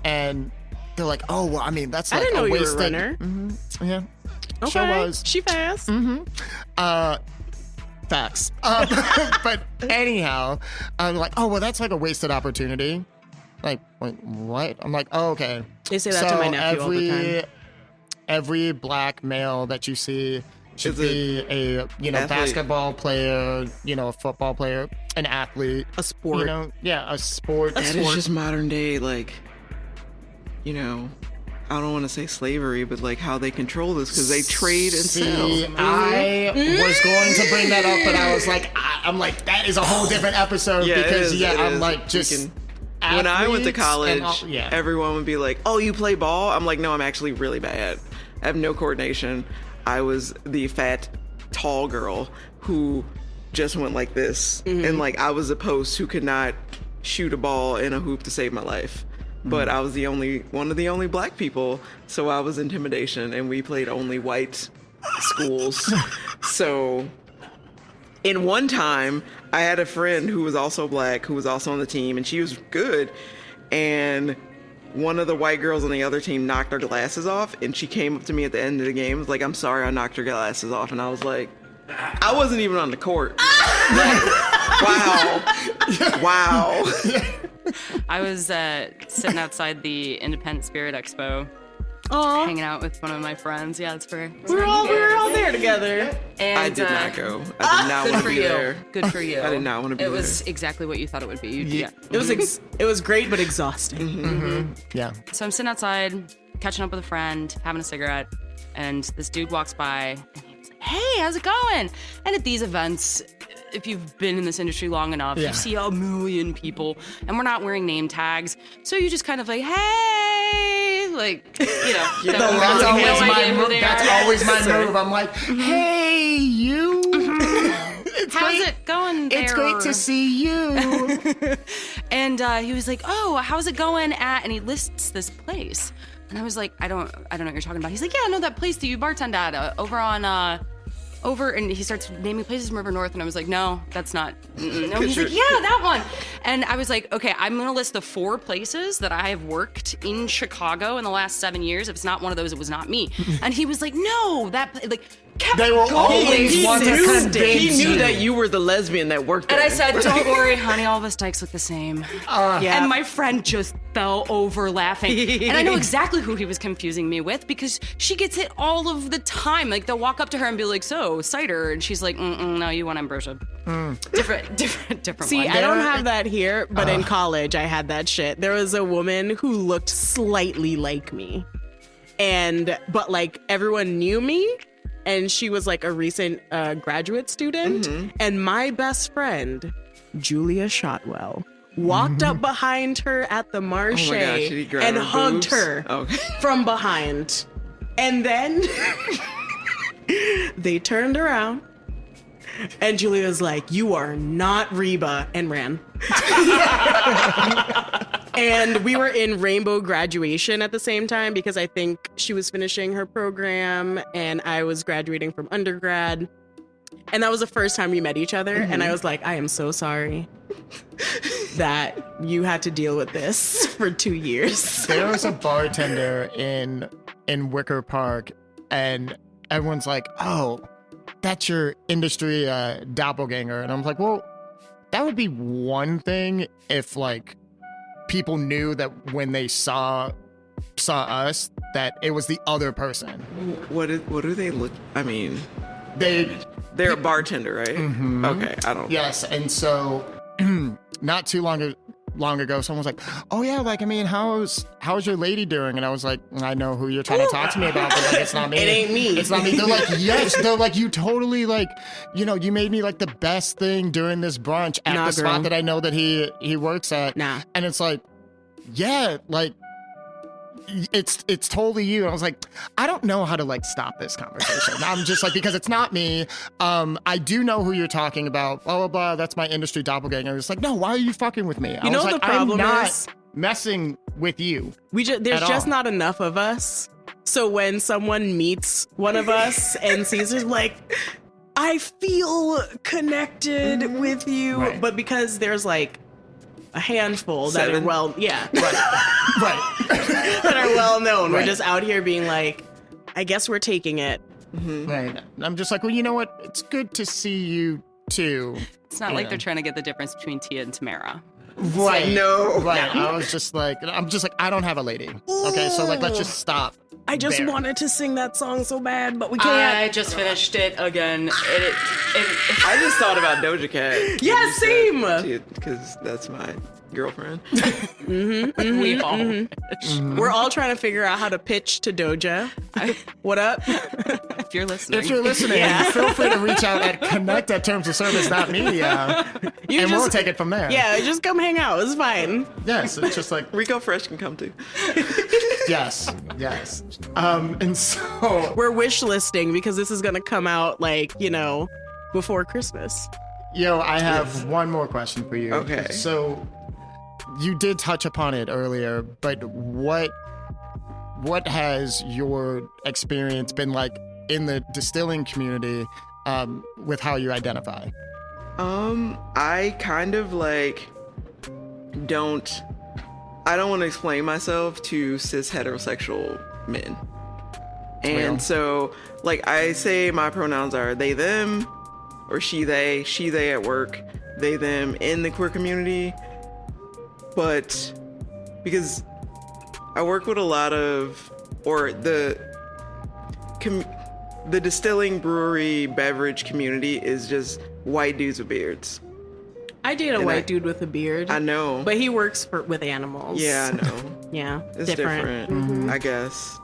and they're like, oh, well, I mean, that's I like didn't know a you were a wasted. runner. Yeah. Okay. Sure was. She fast. Facts. But anyhow, I'm like, oh, well, that's like a wasted opportunity. Like, wait, what? I'm like, oh, okay. They say that to my nephew all the time. Every black male that you see should Is be a athlete. basketball player, a football player, an athlete, A sport. a sport. That is just modern day, like, I don't want to say slavery, but like how they control this because they trade and sell. I was going to bring that up, but I was like, I'm like, that is a whole different episode Yeah, it because is, it I'm is. like, We just. When I went to athletes college, and all- everyone would be like, "Oh, you play ball?" I'm like, "No, I'm actually really bad. I have no coordination. I was the fat, tall girl who just went like this, and like I was a post who could not shoot a ball in a hoop to save my life. But I was one of the only black people, so I was intimidation, and we played only white schools. So, in one time, I had a friend who was also black, who was also on the team, and she was good. And one of the white girls on the other team knocked her glasses off, and she came up to me at the end of the game, was like, "I'm sorry, I knocked her glasses off." And I was like, I wasn't even on the court. Like, wow. I was sitting outside the Independent Spirit Expo, Aw. hanging out with one of my friends. Yeah, it's fair. We were all there together. And, I did not go. I did not Good want for to be you. there. Good for you. I did not want to be It there. was exactly what you thought it would be. Yeah. It was great but exhausting. Yeah. So I'm sitting outside, catching up with a friend, having a cigarette, and this dude walks by, and he's like, "Hey, how's it going?" And at these events, if you've been in this industry long enough, Yeah. you see a million people, and we're not wearing name tags, so you just kind of like, "Hey," like, That's no always idea my who move. they That's are. always my move. I'm like, hey, you. It's How's great. it going there? It's great to see you. And he was like, "Oh, how's it going at?" And he lists this place, and I was like, "I don't know what you're talking about." He's like, "Yeah, I know that place that you bartend at over on and he starts naming places from River North, and I was like, "No, that's not." No, he's like, "Yeah, that one." And I was like, "Okay, I'm gonna list the 4 places that I have worked in Chicago in the last 7 years. If it's not one of those, it was not me." And he was like, "No, that like." Kept They will going. always want to convince He knew you. that you were the lesbian that worked there. And I said, "Don't worry, honey, all of us dykes look the same." Yeah. And my friend just fell over laughing. And I know exactly who he was confusing me with because she gets it all of the time. Like, they'll walk up to her and be like, "So, cider?" And she's like, "No, you want ambrosia." Different See, one. I don't have that here, but in college I had that shit. There was a woman who looked slightly like me. But like everyone knew me, and she was like a recent graduate student. And my best friend, Julia Shotwell, walked up behind her at the Marché did he grab and her hugged boobs? her Okay. from behind. And then they turned around and Julia was like, "You are not Reba," and ran. And we were in Rainbow graduation at the same time because I think she was finishing her program and I was graduating from undergrad. And that was the first time we met each other. And I was like, I am so sorry that you had to deal with this for 2 years. There was a bartender in Wicker Park, and everyone's like, "Oh, that's your industry doppelganger." And I'm like, well, that would be one thing if like people knew that when they saw us that it was the other person. What do they look? I mean, They're a bartender, right? Mm-hmm. Okay, I don't. Yes, and so not too long ago, someone was like, "Oh yeah, like I mean, how's your lady doing?" And I was like, "I know who you're trying to talk to me about, but like it's not me. It ain't me. It's not me." They're like, "Yes." They're like, "You totally like, you know, you made me like the best thing during this brunch at the spot that I know that he works at." Nah. And it's like, yeah, like it's totally you. And I was like, I don't know how to like stop this conversation. I'm just like, because it's not me. I do know who you're talking about. Blah blah blah. That's my industry doppelganger. It's like, no, why are you fucking with me? You know what the problem I'm not is? messing with you. There's just not enough of us. So when someone meets one of us and sees us, like, I feel connected with you, Right. but because there's like a handful that are Seven. Right. that are well known. Right. We're just out here being like, I guess we're taking it. Right. And I'm just like, well, you know what? It's good to see you too. It's not like they're trying to get the difference between Tia and Tamara. Right. No. Right. I was just like, I don't have a lady. Okay. So like, let's just stop. I just there. wanted to sing that song so bad, but we can't. I just finished it again. I just thought about Doja Cat. Yeah, same. Because that's my girlfriend. We all. We're all trying to figure out how to pitch to Doja. What up? If you're listening. If you're listening, feel free to reach out at connect@termsofservice.media, and we'll take it from there. Yeah, just come hang out. It's fine. Yes. It's just like, Rico Fresh can come too. yes. And so We're wish listing because this is going to come out like, you know, before Christmas. Yo, I have one more question for you. Okay. So you did touch upon it earlier, but what has your experience been like in the distilling community with how you identify? I kind of like I don't want to explain myself to cis heterosexual men. And Well. so like I say my pronouns are they, them, or she, they at work, they, them in the queer community. But because I work with a lot of, or the distilling brewery beverage community is just white dudes with beards. I date a white dude with a beard. I know. But he works with animals. Yeah, I know. Yeah. It's different. I guess.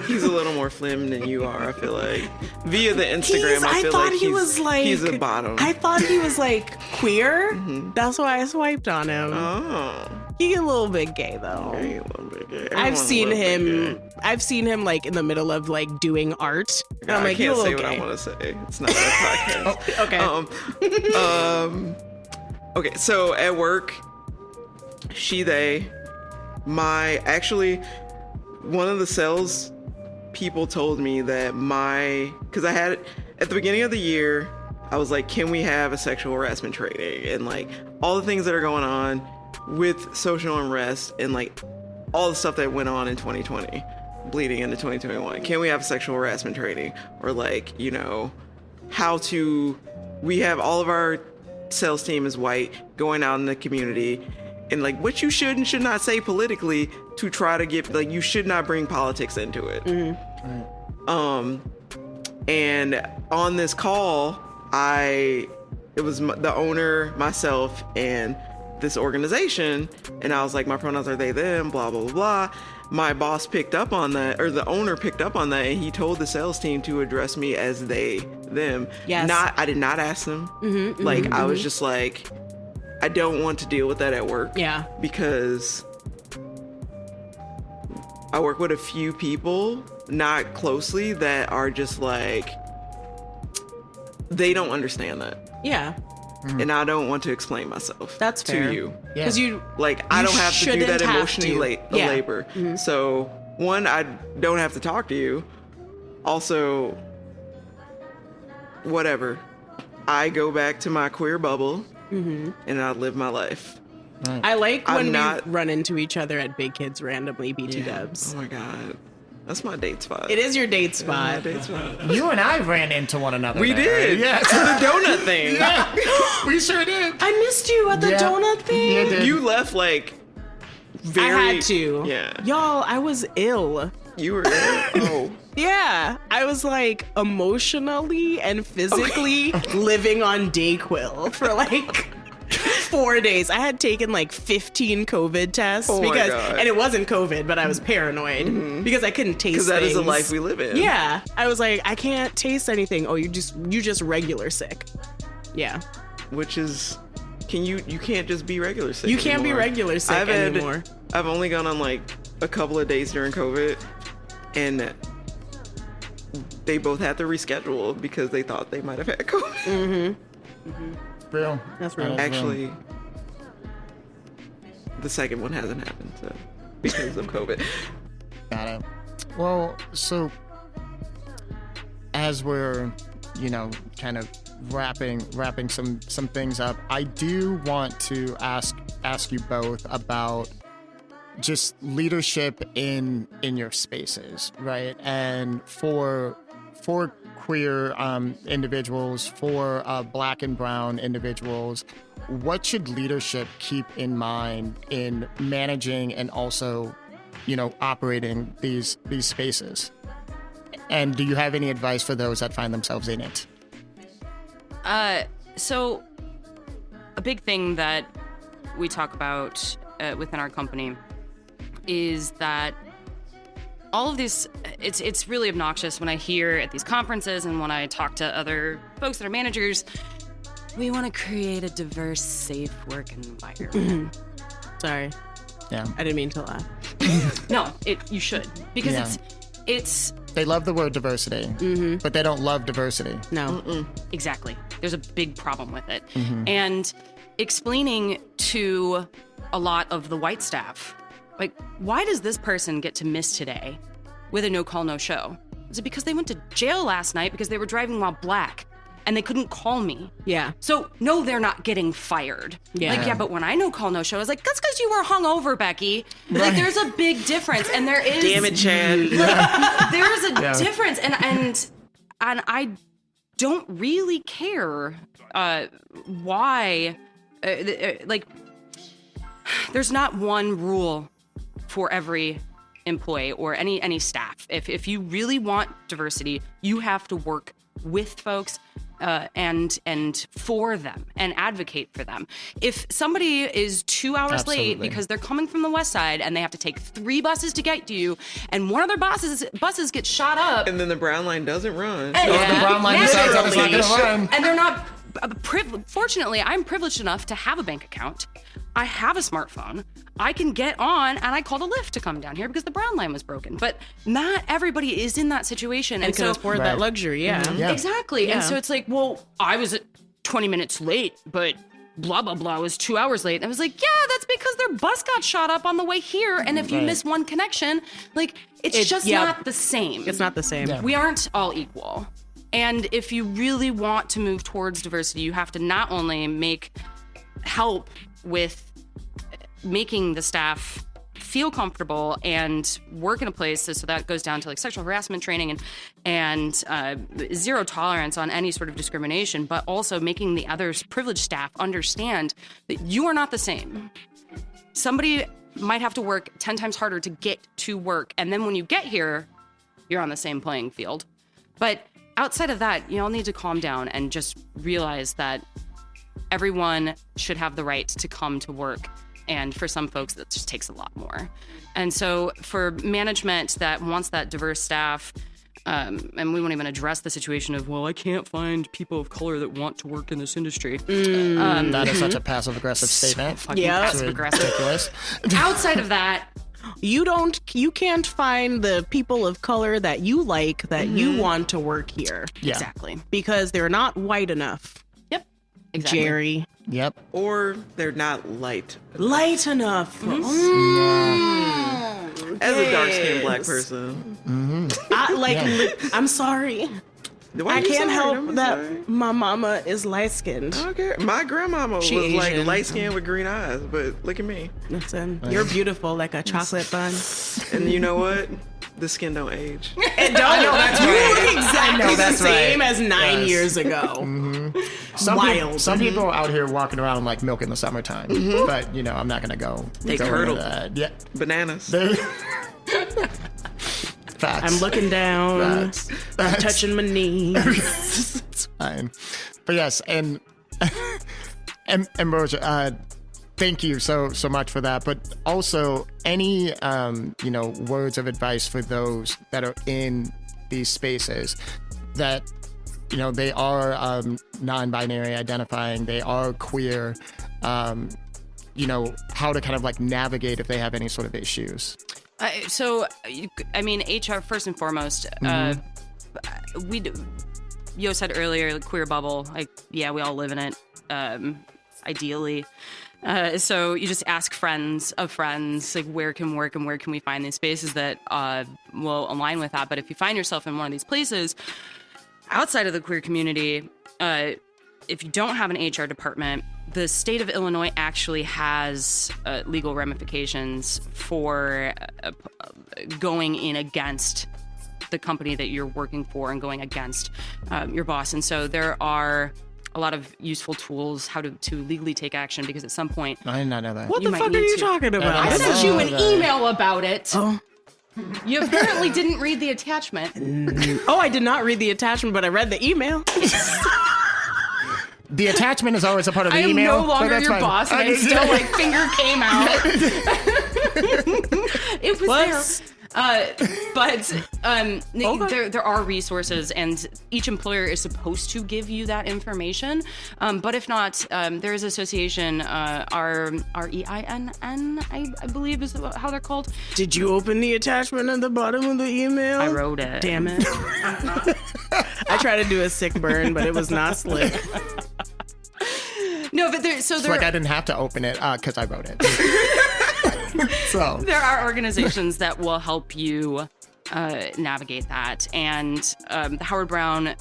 He's a little more flim than you are, I feel like. Via the Instagram, I feel like he's a bottom. I thought he was like queer. That's why I swiped on him. Oh. He's a little bit gay though. Okay, a little bit gay. I've Everyone's a seen little bit him. gay. I've seen him like in the middle of like doing art. And I'm I like, can't you're a say little what gay. I want to say. It's not that podcast. Okay. Okay, so at work, she, they, one of the sales people told me that because I had, at the beginning of the year, I was like, can we have a sexual harassment training? And like all the things that are going on with social unrest and like all the stuff that went on in 2020, bleeding into 2021. Can we have a sexual harassment training? Or like, you know, we have all of our sales team is white, going out in the community, and like what you should and should not say politically to try to get, like, you should not bring politics into it. And on this call, it was the owner, myself, and this organization, and I was like, my pronouns are they, them, blah blah blah blah. My boss picked up on that, or the owner picked up on that, and he told the sales team to address me as they, them. Yes. I did not ask them. I was just like, I don't want to deal with that at work. Yeah. Because I work with a few people not closely that are just like, they don't understand that. Yeah. And I don't want to explain myself. That's fair. To you. Because I don't have to do that shouldn't have emotionally to. Yeah. labor. So, one, I don't have to talk to you. Also, whatever. I go back to my queer bubble and I live my life. I like when not- we run into each other at Big Kids randomly, BT Yeah. dubs. Oh my God. That's my date spot. It is your date That's my spot. date spot. You and I ran into one another. We there. did. Yeah. To the donut thing. Yeah. We sure did. I missed you at the Yeah. donut thing. You did. You left like very. I had to. Yeah. Y'all, I was ill. You were. Oh. Yeah, I was like emotionally and physically living on Dayquil for like 4 days. I had taken like 15 COVID tests Oh my because, God. and it wasn't COVID, but I was paranoid because I couldn't taste Because that is the things. life we live in. Yeah, I was like, I can't taste anything. Oh, you just regular sick. Yeah, Which is, you can't just be regular sick. you can't be anymore. regular sick anymore. I've only gone on like a couple of days during COVID, and they both had to reschedule because they thought they might have had COVID. Real. That's real. Actually, the second one hasn't happened, so because of COVID. Got it. Well, so as we're, kind of wrapping some things up, I do want to ask you both about just leadership in your spaces, right? And for queer individuals, for Black and brown individuals, what should leadership keep in mind in managing and also, operating these spaces? And do you have any advice for those that find themselves in it? So a big thing that we talk about within our company is that all of this, it's really obnoxious when I hear at these conferences and when I talk to other folks that are managers, we want to create a diverse, safe work environment. Sorry, Yeah. I didn't mean to laugh. No, you should, because Yeah. it's They love the word diversity, but they don't love diversity. No. exactly. There's a big problem with it. And explaining to a lot of the white staff, like, why does this person get to miss today with a no call, no show? Is it because they went to jail last night because they were driving while Black and they couldn't call me? Yeah. So, no, they're not getting fired. Yeah. Like, yeah, but when I no call, no show, I was like, that's because you were hungover, Becky. Like, there's a big difference. And there is. Damn it, Chad. There is a difference. And I don't really care why. Like, there's not one rule for every employee or any staff. If you really want diversity, you have to work with folks and for them and advocate for them. If somebody is 2 hours late Absolutely. because they're coming from the west side and they have to take 3 buses to get to you, and one of their buses gets shot up, And then the brown line doesn't run. and the brown line decides that it's not going to run. and they're not. Fortunately, I'm privileged enough to have a bank account. I have a smartphone. I can get on and I called a Lyft to come down here because the brown line was broken. But not everybody is in that situation. And can afford that luxury, yeah. Yeah. Exactly. Yeah. And so it's like, well, I was 20 minutes late, but blah, blah, blah was 2 hours late. And I was like, yeah, that's because their bus got shot up on the way here. And if you miss one connection, like, it's just not the same. It's not the same. Yeah. We aren't all equal. And if you really want to move towards diversity, you have to not only help with making the staff feel comfortable and work in a place, so that goes down to like sexual harassment training and zero tolerance on any sort of discrimination, but also making the other privileged staff understand that you are not the same. Somebody might have to work 10 times harder to get to work, and then when you get here, you're on the same playing field. But outside of that, you all need to calm down and just realize that everyone should have the right to come to work. And for some folks, that just takes a lot more. And so for management that wants that diverse staff, and we won't even address the situation of, well, I can't find people of color that want to work in this industry. That is such a passive-aggressive statement. Fucking Yeah. passive aggressive. Ridiculous. Outside of that, You can't find the people of color that you like, that you want to work here. Yeah. Exactly. Because they're not white enough. Yep. Exactly. Jerry. Yep. Or they're not light. Light enough. As a dark-skinned black person. I'm sorry. Why I you can't sorry? help Don't be that sorry. my mama is light-skinned. I don't care. My grandmama was She like Asian. light-skinned with green eyes, but look at me. Listen, you're beautiful like a chocolate bun. And you know what? The skin don't age. And don't. You look exactly that's the same right. as 9 years ago. Wild. Some people out here walking around like milk in the summertime, but I'm not gonna go. They go curdle. into that. Yeah. Bananas. Facts. I'm looking down, Facts. touching my knees. It's fine. But yes, and Ambrosia, thank you so much for that. But also, any words of advice for those that are in these spaces that they are non-binary identifying, they are queer. How to kind of like navigate if they have any sort of issues. HR first and foremost. Yo said earlier, queer bubble. We all live in it. Ideally, so you just ask friends of friends, like where can work and where can we find these spaces that will align with that. But if you find yourself in one of these places outside of the queer community, if you don't have an HR department, the state of Illinois actually has legal ramifications for going in against the company that you're working for and going against your boss. And so there are a lot of useful tools how to legally take action, because at some point... I did not know that. What You the might fuck are need you to. talking about? I sent you an that. email about it. Oh. You apparently didn't read the attachment. Oh, I did not read the attachment, but I read the email. The attachment is always a part of the I am email. no longer that's your fine. boss, and I'm still like finger came out. It was there. There are resources, and each employer is supposed to give you that information. But if not, there is an association, REINN, I believe is how they're called. Did you open the attachment at the bottom of the email? I wrote it. Damn it. I tried to do a sick burn, but it was not slick. No, but there I didn't have to open it because I wrote it. So there are organizations that will help you navigate that. And the Howard Brown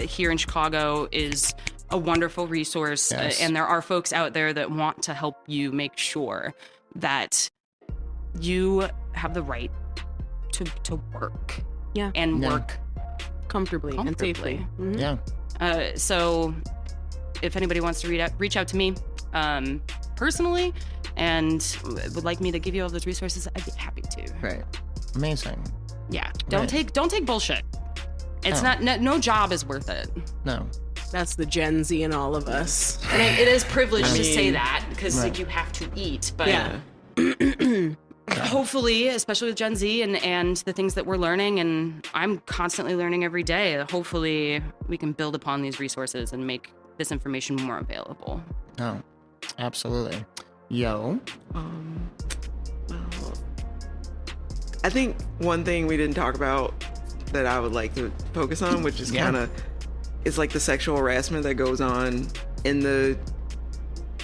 here in Chicago is a wonderful resource. Yes. And there are folks out there that want to help you make sure that you have the right to work. Yeah. And Yeah. work Comfortably and safely. Mhm. yeah. So if anybody wants to reach out to me personally and would like me to give you all those resources, I'd be happy to. Right. Amazing. Yeah. Right. Don't take bullshit. It's no job is worth it. No. That's the Gen Z in all of us. And it is privileged to say mean, that because right. like, you have to eat. But Yeah. hopefully, especially with Gen Z and the things that we're learning, and I'm constantly learning every day, hopefully we can build upon these resources and make this information more available. No. Absolutely. Yo. Well, I think one thing we didn't talk about that I would like to focus on, which is kind of, it's like the sexual harassment that goes on in the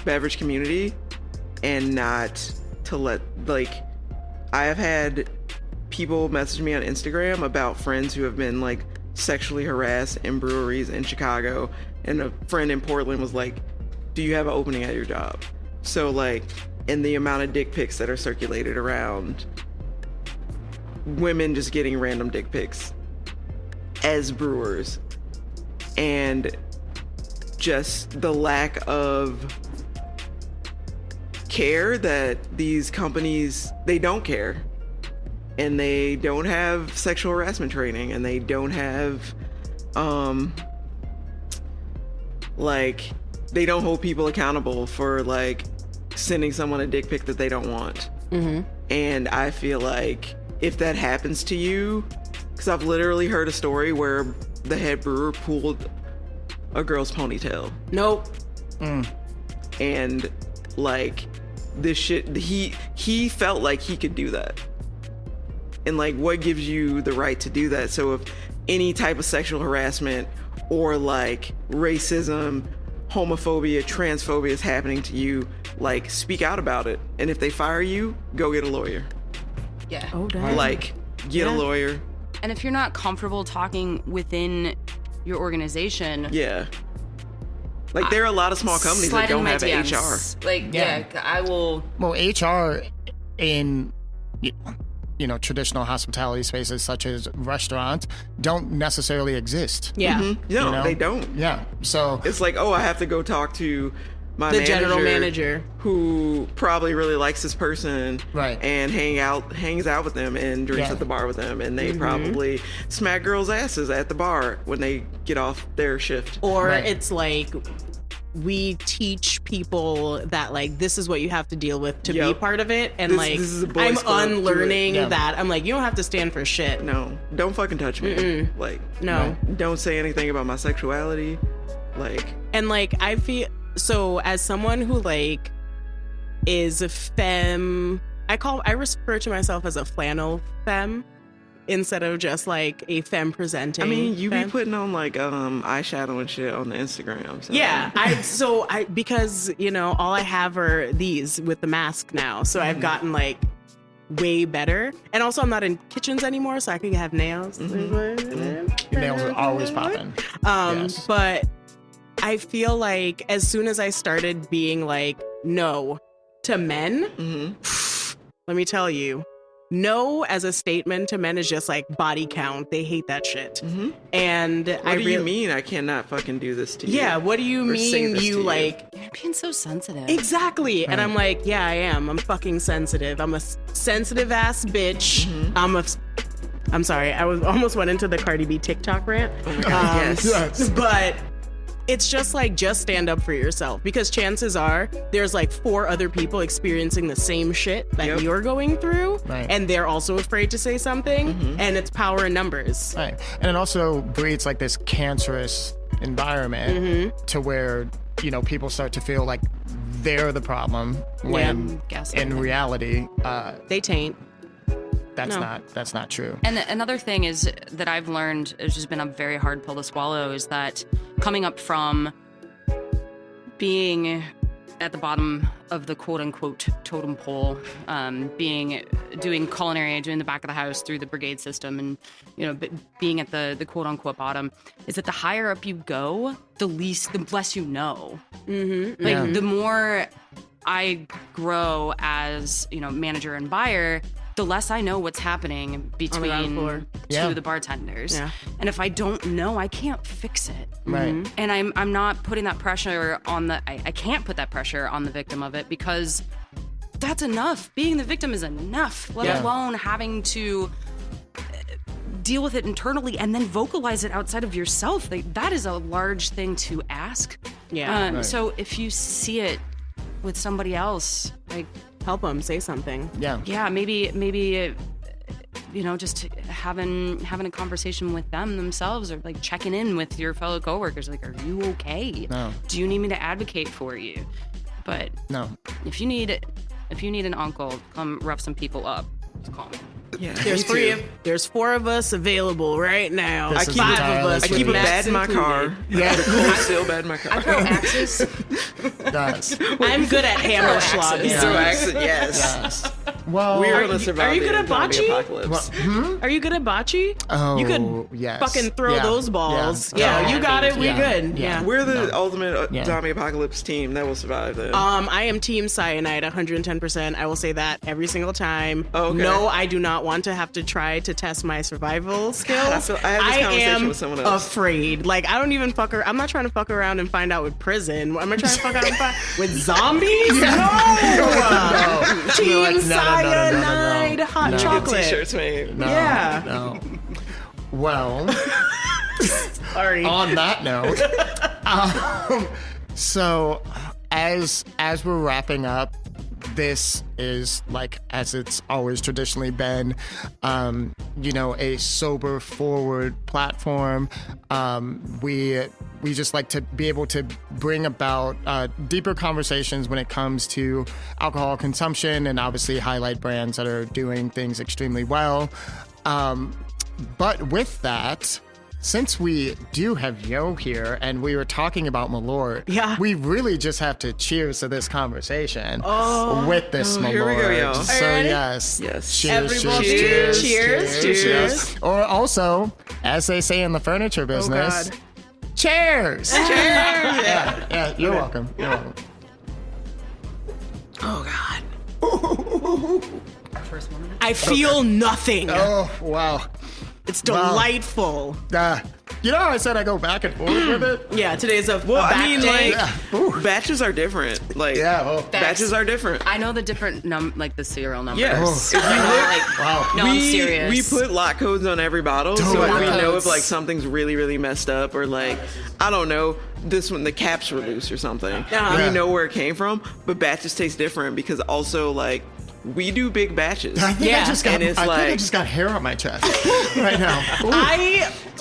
beverage community, and not to let, like, I have had people message me on Instagram about friends who have been like sexually harassed in breweries in Chicago, and a friend in Portland was like, do you have an opening at your job? So like, in the amount of dick pics that are circulated around, women just getting random dick pics as brewers, and just the lack of care that these companies, they don't care, and they don't have sexual harassment training, and they don't have like, they don't hold people accountable for like sending someone a dick pic that they don't want. And I feel like if that happens to you, because I've literally heard a story where the head brewer pulled a girl's ponytail. Nope. And like, this shit, he felt like he could do that. And like, what gives you the right to do that? So if any type of sexual harassment or like racism, homophobia, transphobia is happening to you, like, speak out about it. And if they fire you, go get a lawyer. Yeah. Oh, damn. Like, get a lawyer. And if you're not comfortable talking within your organization, like, there are a lot of small companies that don't have DMs. HR. Like, I will. Well, HR in traditional hospitality spaces such as restaurants don't necessarily exist. Yeah. Mm-hmm. No, they don't. Yeah. So it's like, oh, I have to go talk to the general manager who probably really likes this person, right, and hangs out with them and drinks at the bar with them, and they probably smack girls' asses at the bar when they get off their shift. Or it's like, we teach people that like this is what you have to deal with to be part of it, and this is a boys' club. Unlearning that. I'm like, you don't have to stand for shit. No, don't fucking touch me. Like, no, don't say anything about my sexuality. Like, and like, I feel so as someone who like is a femme. I refer to myself as a flannel femme instead of just like a femme presenting. I mean, you femme. be putting on like eyeshadow and shit on the Instagram. So. Yeah, because all I have are these with the mask now, so I've gotten like way better, and also I'm not in kitchens anymore, so I can have nails. Your nails are always popping. Yes. But I feel like as soon as I started being like no to men, let me tell you. No, as a statement to men is just like body count. They hate that shit. And what do you mean I cannot fucking do this to you? Yeah, what do you mean you like? You're being so sensitive. Exactly. Right. And I'm like, yeah, I am. I'm fucking sensitive. I'm a sensitive ass bitch. I'm sorry. I almost went into the Cardi B TikTok rant. Oh my God, yes. But it's just like, just stand up for yourself, because chances are there's like 4 other people experiencing the same shit that you're going through, and they're also afraid to say something, and it's power in numbers. Right. And it also breeds like this cancerous environment to where, people start to feel like they're the problem when in reality, they taint. That's not true. And another thing is that I've learned, it's just been a very hard pill to swallow, is that coming up from being at the bottom of the quote unquote totem pole, doing culinary, doing the back of the house through the brigade system, and being at the quote unquote bottom, is that the higher up you go, the less you know. Like the more I grow as manager and buyer, the less I know what's happening between two of the bartenders. And if I don't know, I can't fix it. Right. And I'm not putting that pressure on I can't put that pressure on the victim of it, because that's enough. Being the victim is enough, let alone having to deal with it internally and then vocalize it outside of yourself. That is a large thing to ask. So if you see it with somebody else, like, help them, say something. Yeah, maybe just having a conversation with them themselves, or like checking in with your fellow coworkers, like, are you okay? No. Do you need me to advocate for you? But no, if you need an uncle, come rough some people up, just call me. Yeah, there's 4 of us available right now. I keep 5 of us. I keep a bed in my car. Yeah, still bed in my car. I throw axes. I'm good at hammer schlogging. Yes. Well, we're gonna survive. Are you good at bocce? Apocalypse. Are you good at bocce? Oh, you could yes. fucking throw those balls. Yeah. You got it. We good. Yeah. We're the ultimate zombie apocalypse team that will survive. Then. I am team cyanide 110%. I will say that every single time. Okay. No, I do not want to have to try to test my survival skills. I have this conversation with someone else. Afraid. Like, I don't even I'm not trying to fuck around and find out with prison. Am I trying to fuck out and find with zombies? No. Team cyanide hot chocolate. T-shirts made. No. Well, sorry. On that note, so as we're wrapping up this is, like, as it's always traditionally been, a sober forward platform. We just like to be able to bring about deeper conversations when it comes to alcohol consumption, and obviously highlight brands that are doing things extremely well. But with that, since we do have Yo here and we were talking about Malort, we really just have to cheers to this conversation with this Malort. Here we go, yo. So yes. Cheers. Cheers. Or also, as they say in the furniture business, cheers. Yeah. You're welcome. Oh God. First one. I feel nothing. Oh wow. It's delightful. You know how I said I go back and forth with it? Yeah, today's a Well, back I mean, day. like, batches are different. Like, batches are different. I know the different like the serial numbers. Yes. If you look, Wow. No, I'm serious. We put lot codes on every bottle, so Lot if we know codes. if like something's really, really messed up, or like, I don't know, this one the caps were loose or something. Yeah. We know where it came from, but batches taste different because also like we do big batches. I think I just got, and it's I think I like- just got hair on my chest right now.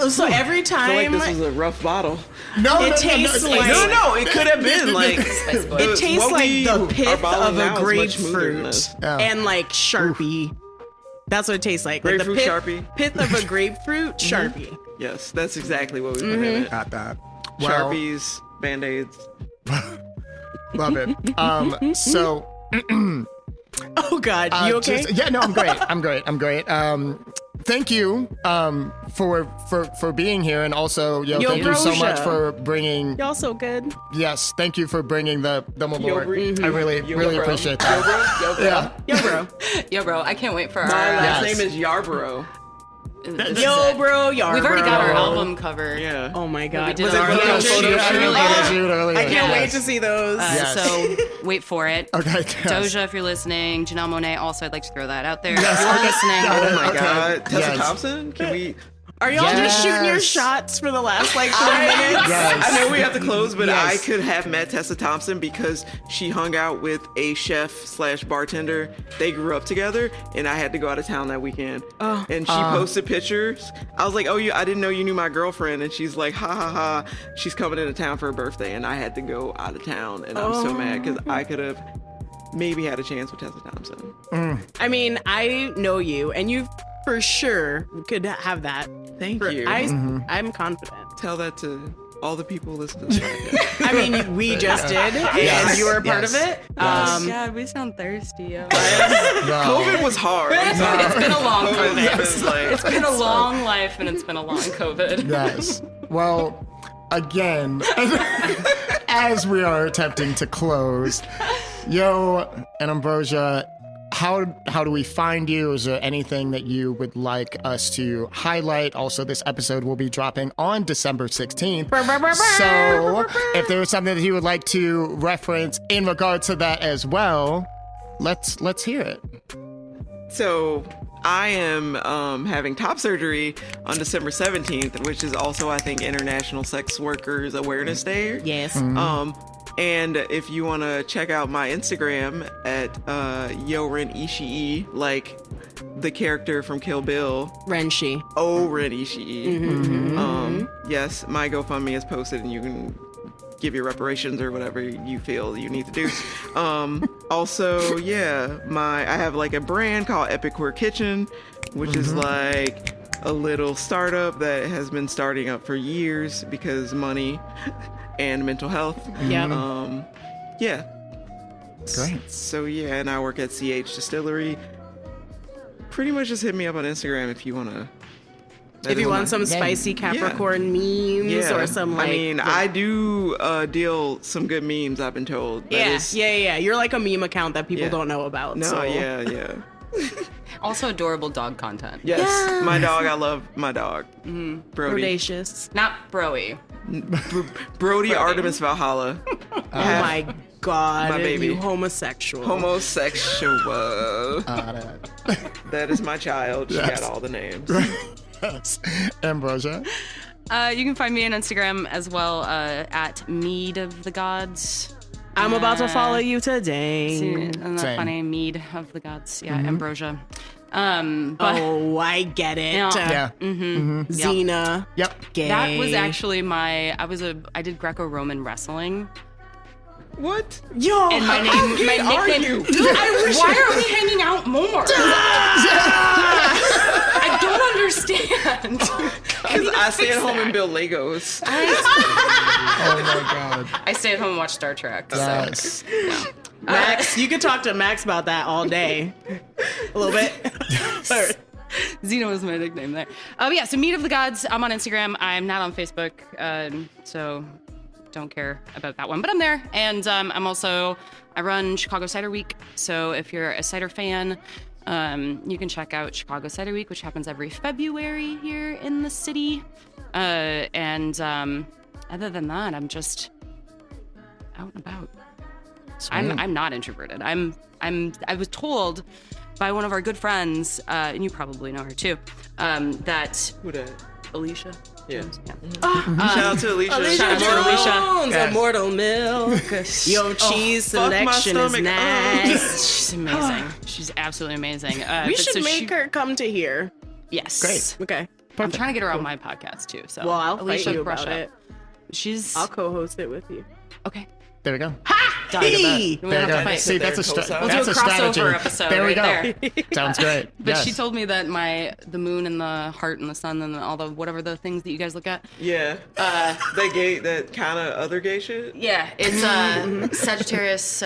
So every I feel time like this was a rough bottle. It tastes like- No, it could have been like Spice Boy. it tastes like the pith of a grapefruit Yeah. and like Sharpie. That's what it tastes like. Like the Grapefruit Sharpie? pith of a grapefruit Sharpie. Yes, that's exactly what we put in it. Got that. Well, Sharpies, Band-Aids. love it. So Oh God, you okay? no, I'm great. Thank you for being here, and also thank you so much for bringing. Y'all so good. Yes, thank you for bringing the Malort. bro. I really bro. appreciate that. Yo, bro. Yeah. Yo, bro. Yo, bro, I can't wait for My our. last Yes. name is Yarborough. Yo, bro. Yar, We've already got our bro. album cover. Yeah. Oh my God. did Was it our photo photo shoot? shoot. I can't wait Yes. to see those. Yes. So wait for it. Okay. Yes. Doja, if you're listening, Janelle Monáe. Also, I'd like to throw that out there. Yes, If you're okay. listening, Got it. Oh my Okay. God. Tessa Yes. Thompson? Can we? Are y'all just shooting your Yes. shots for the last like 3 minutes? Yes. I know we have to close, but Yes. I could have met Tessa Thompson because she hung out with a chef/bartender. They grew up together, and I had to go out of town that weekend. And she posted pictures. I was like, "Oh, I didn't know you knew my girlfriend." And she's like, "Ha ha ha!" She's coming into town for her birthday, and I had to go out of town, and I'm so mad because I could have maybe had a chance with Tessa Thompson. I mean, I know you, and you for sure could have that. Thank you. I'm confident. Tell that to all the people listening to this podcast. I mean, we just did, and Yes. you were a part Yes. of it. Yes. God, we sound thirsty. Yo. COVID was hard. It's been a long COVID COVID. has been like, It's been a long life, and it's been a long COVID. Yes. Well, again, as we are attempting to close, Yo and Ambrosia, how do we find you? Is there anything that you would like us to highlight? Also, this episode will be dropping on December 16th. So if there is something that you would like to reference in regards to that as well, let's hear it. So I am having top surgery on December 17th, which is also, I think, International Sex Workers Awareness Day. Yes. And if you want to check out my Instagram at Yoren Ishii, like the character from Kill Bill, Renshi. Ren Ishii. Yes, my GoFundMe is posted, and you can give your reparations or whatever you feel you need to do. Also, yeah, I have like a brand called Epic Queer Kitchen, which is like a little startup that has been starting up for years because money and mental health. Yeah. Yeah. Great. So yeah, and I work at CH Distillery. Pretty much just hit me up on Instagram if you want to. If you want some spicy Capricorn memes or some like. I mean, I do deal some good memes, I've been told. Yeah. You're like a meme account that people Yeah. don't know about. No, so. yeah. Also, adorable dog content. Yes, my dog. I love my dog. Brody. Audacious. Not broy. Brody Artemis Valhalla. Oh my God. My baby. You homosexual. Homosexual. That is my child. She Yes. got all the names. Yes. Ambrosia. You can find me on Instagram as well at Mead of the Gods. I'm about to follow you today. Isn't that Same. funny? Mead of the gods. Yeah, ambrosia. But Oh, I get it. Yeah. Yeah. Xena. Yep. Gay. that was actually I did Greco-Roman wrestling. What? Yo, And my gay are nickname. you? Dude, why are we hanging out more? I don't understand. Because I stay at home and build Legos. Oh my God. I stay at home and watch Star Trek. Yes. Max, you could talk to Max about that all day. A little bit. Xena was my nickname there. Yeah, so Meat of the Gods. I'm on Instagram. I'm not on Facebook, so don't care about that one. But I'm there, and I run Chicago Cider Week. So if you're a cider fan, you can check out Chicago Cider Week, which happens every February here in the city. And other than that, I'm just out and about. I'm not introverted. I was told by one of our good friends, and you probably know her too, that Who that? Alicia. Yeah. Jones, yeah. Shout out to Alicia. Shout out to Alicia. Jones, Yes. Immortal Milk. Your cheese fuck my selection is stomach. nice. She's amazing. She's absolutely amazing. We but should so make her come to here. Yes. Great. Okay. I'm trying to get her on my podcast too. So Well, I'll Alicia, fight you brush about up. it. She's I'll co-host it with you. okay. There we go. Done. There We don't we have to go. fight. See, that's a We'll do that's a a crossover strategy. episode There we right go. Sounds great. But Yes. she told me that the moon and the heart and the sun and all the whatever the things that you guys look at. Yeah. That gay, that kind of other gay shit. Yeah, it's Sagittarius.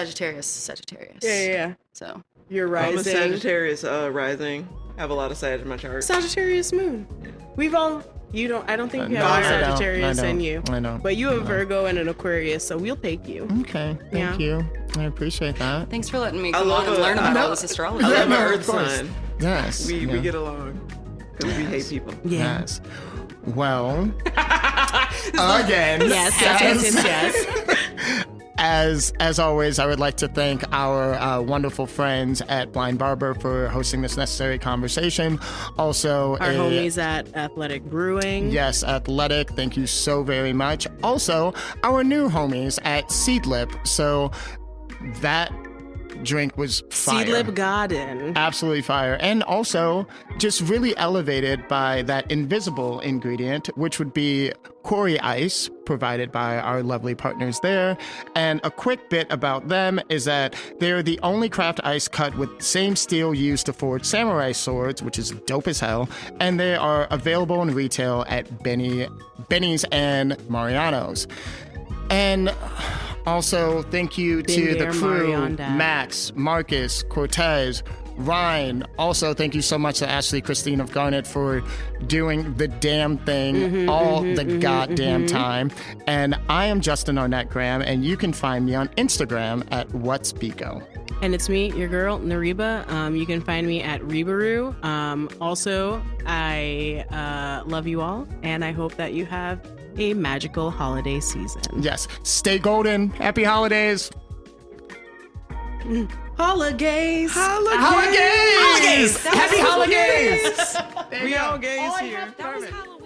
Yeah. So You're I'm a rising. Sagittarius rising. Have a lot of Sag in my chart. Sagittarius moon. We've all. You don't. I don't think you No, have I a don't. Sagittarius I don't. in you. I know. But you have Virgo and an Aquarius, so we'll take you. Okay. Yeah. Thank you. I appreciate that. thanks for letting me I come love on and it. learn about I all know. this astrology. I love my No, of earth course. sign. Yes. We yeah. get along. Because we hate people. Yeah. Yes. Well, again, Yes. as always, I would like to thank our wonderful friends at Blind Barber for hosting this necessary conversation. Also, Our homies at Athletic Brewing. Yes, Athletic. Thank you so very much. Also, our new homies at Seedlip. So that drink was fire. Seedlip Garden. Absolutely fire. And also just really elevated by that invisible ingredient, which would be Corey Ice, provided by our lovely partners there. And a quick bit about them is that they're the only craft ice cut with the same steel used to forge samurai swords, which is dope as hell. And they are available in retail at Benny's and Mariano's. And also, thank you to Been the there, crew, Marianda. Max, Marcus, Cortez, Ryan. Also, thank you so much to Ashley Christine of Garnet for doing the damn thing all the goddamn time. And I am Justin Arnett Graham, and you can find me on Instagram at What's Pico. And it's me, your girl, Nariba. You can find me at Rebaroo. Also, I love you all, and I hope that you have a magical holiday season. Yes, stay golden. Happy holidays. Holigayz! Holigayz! Happy holidays. We all gays here. That was Halloween.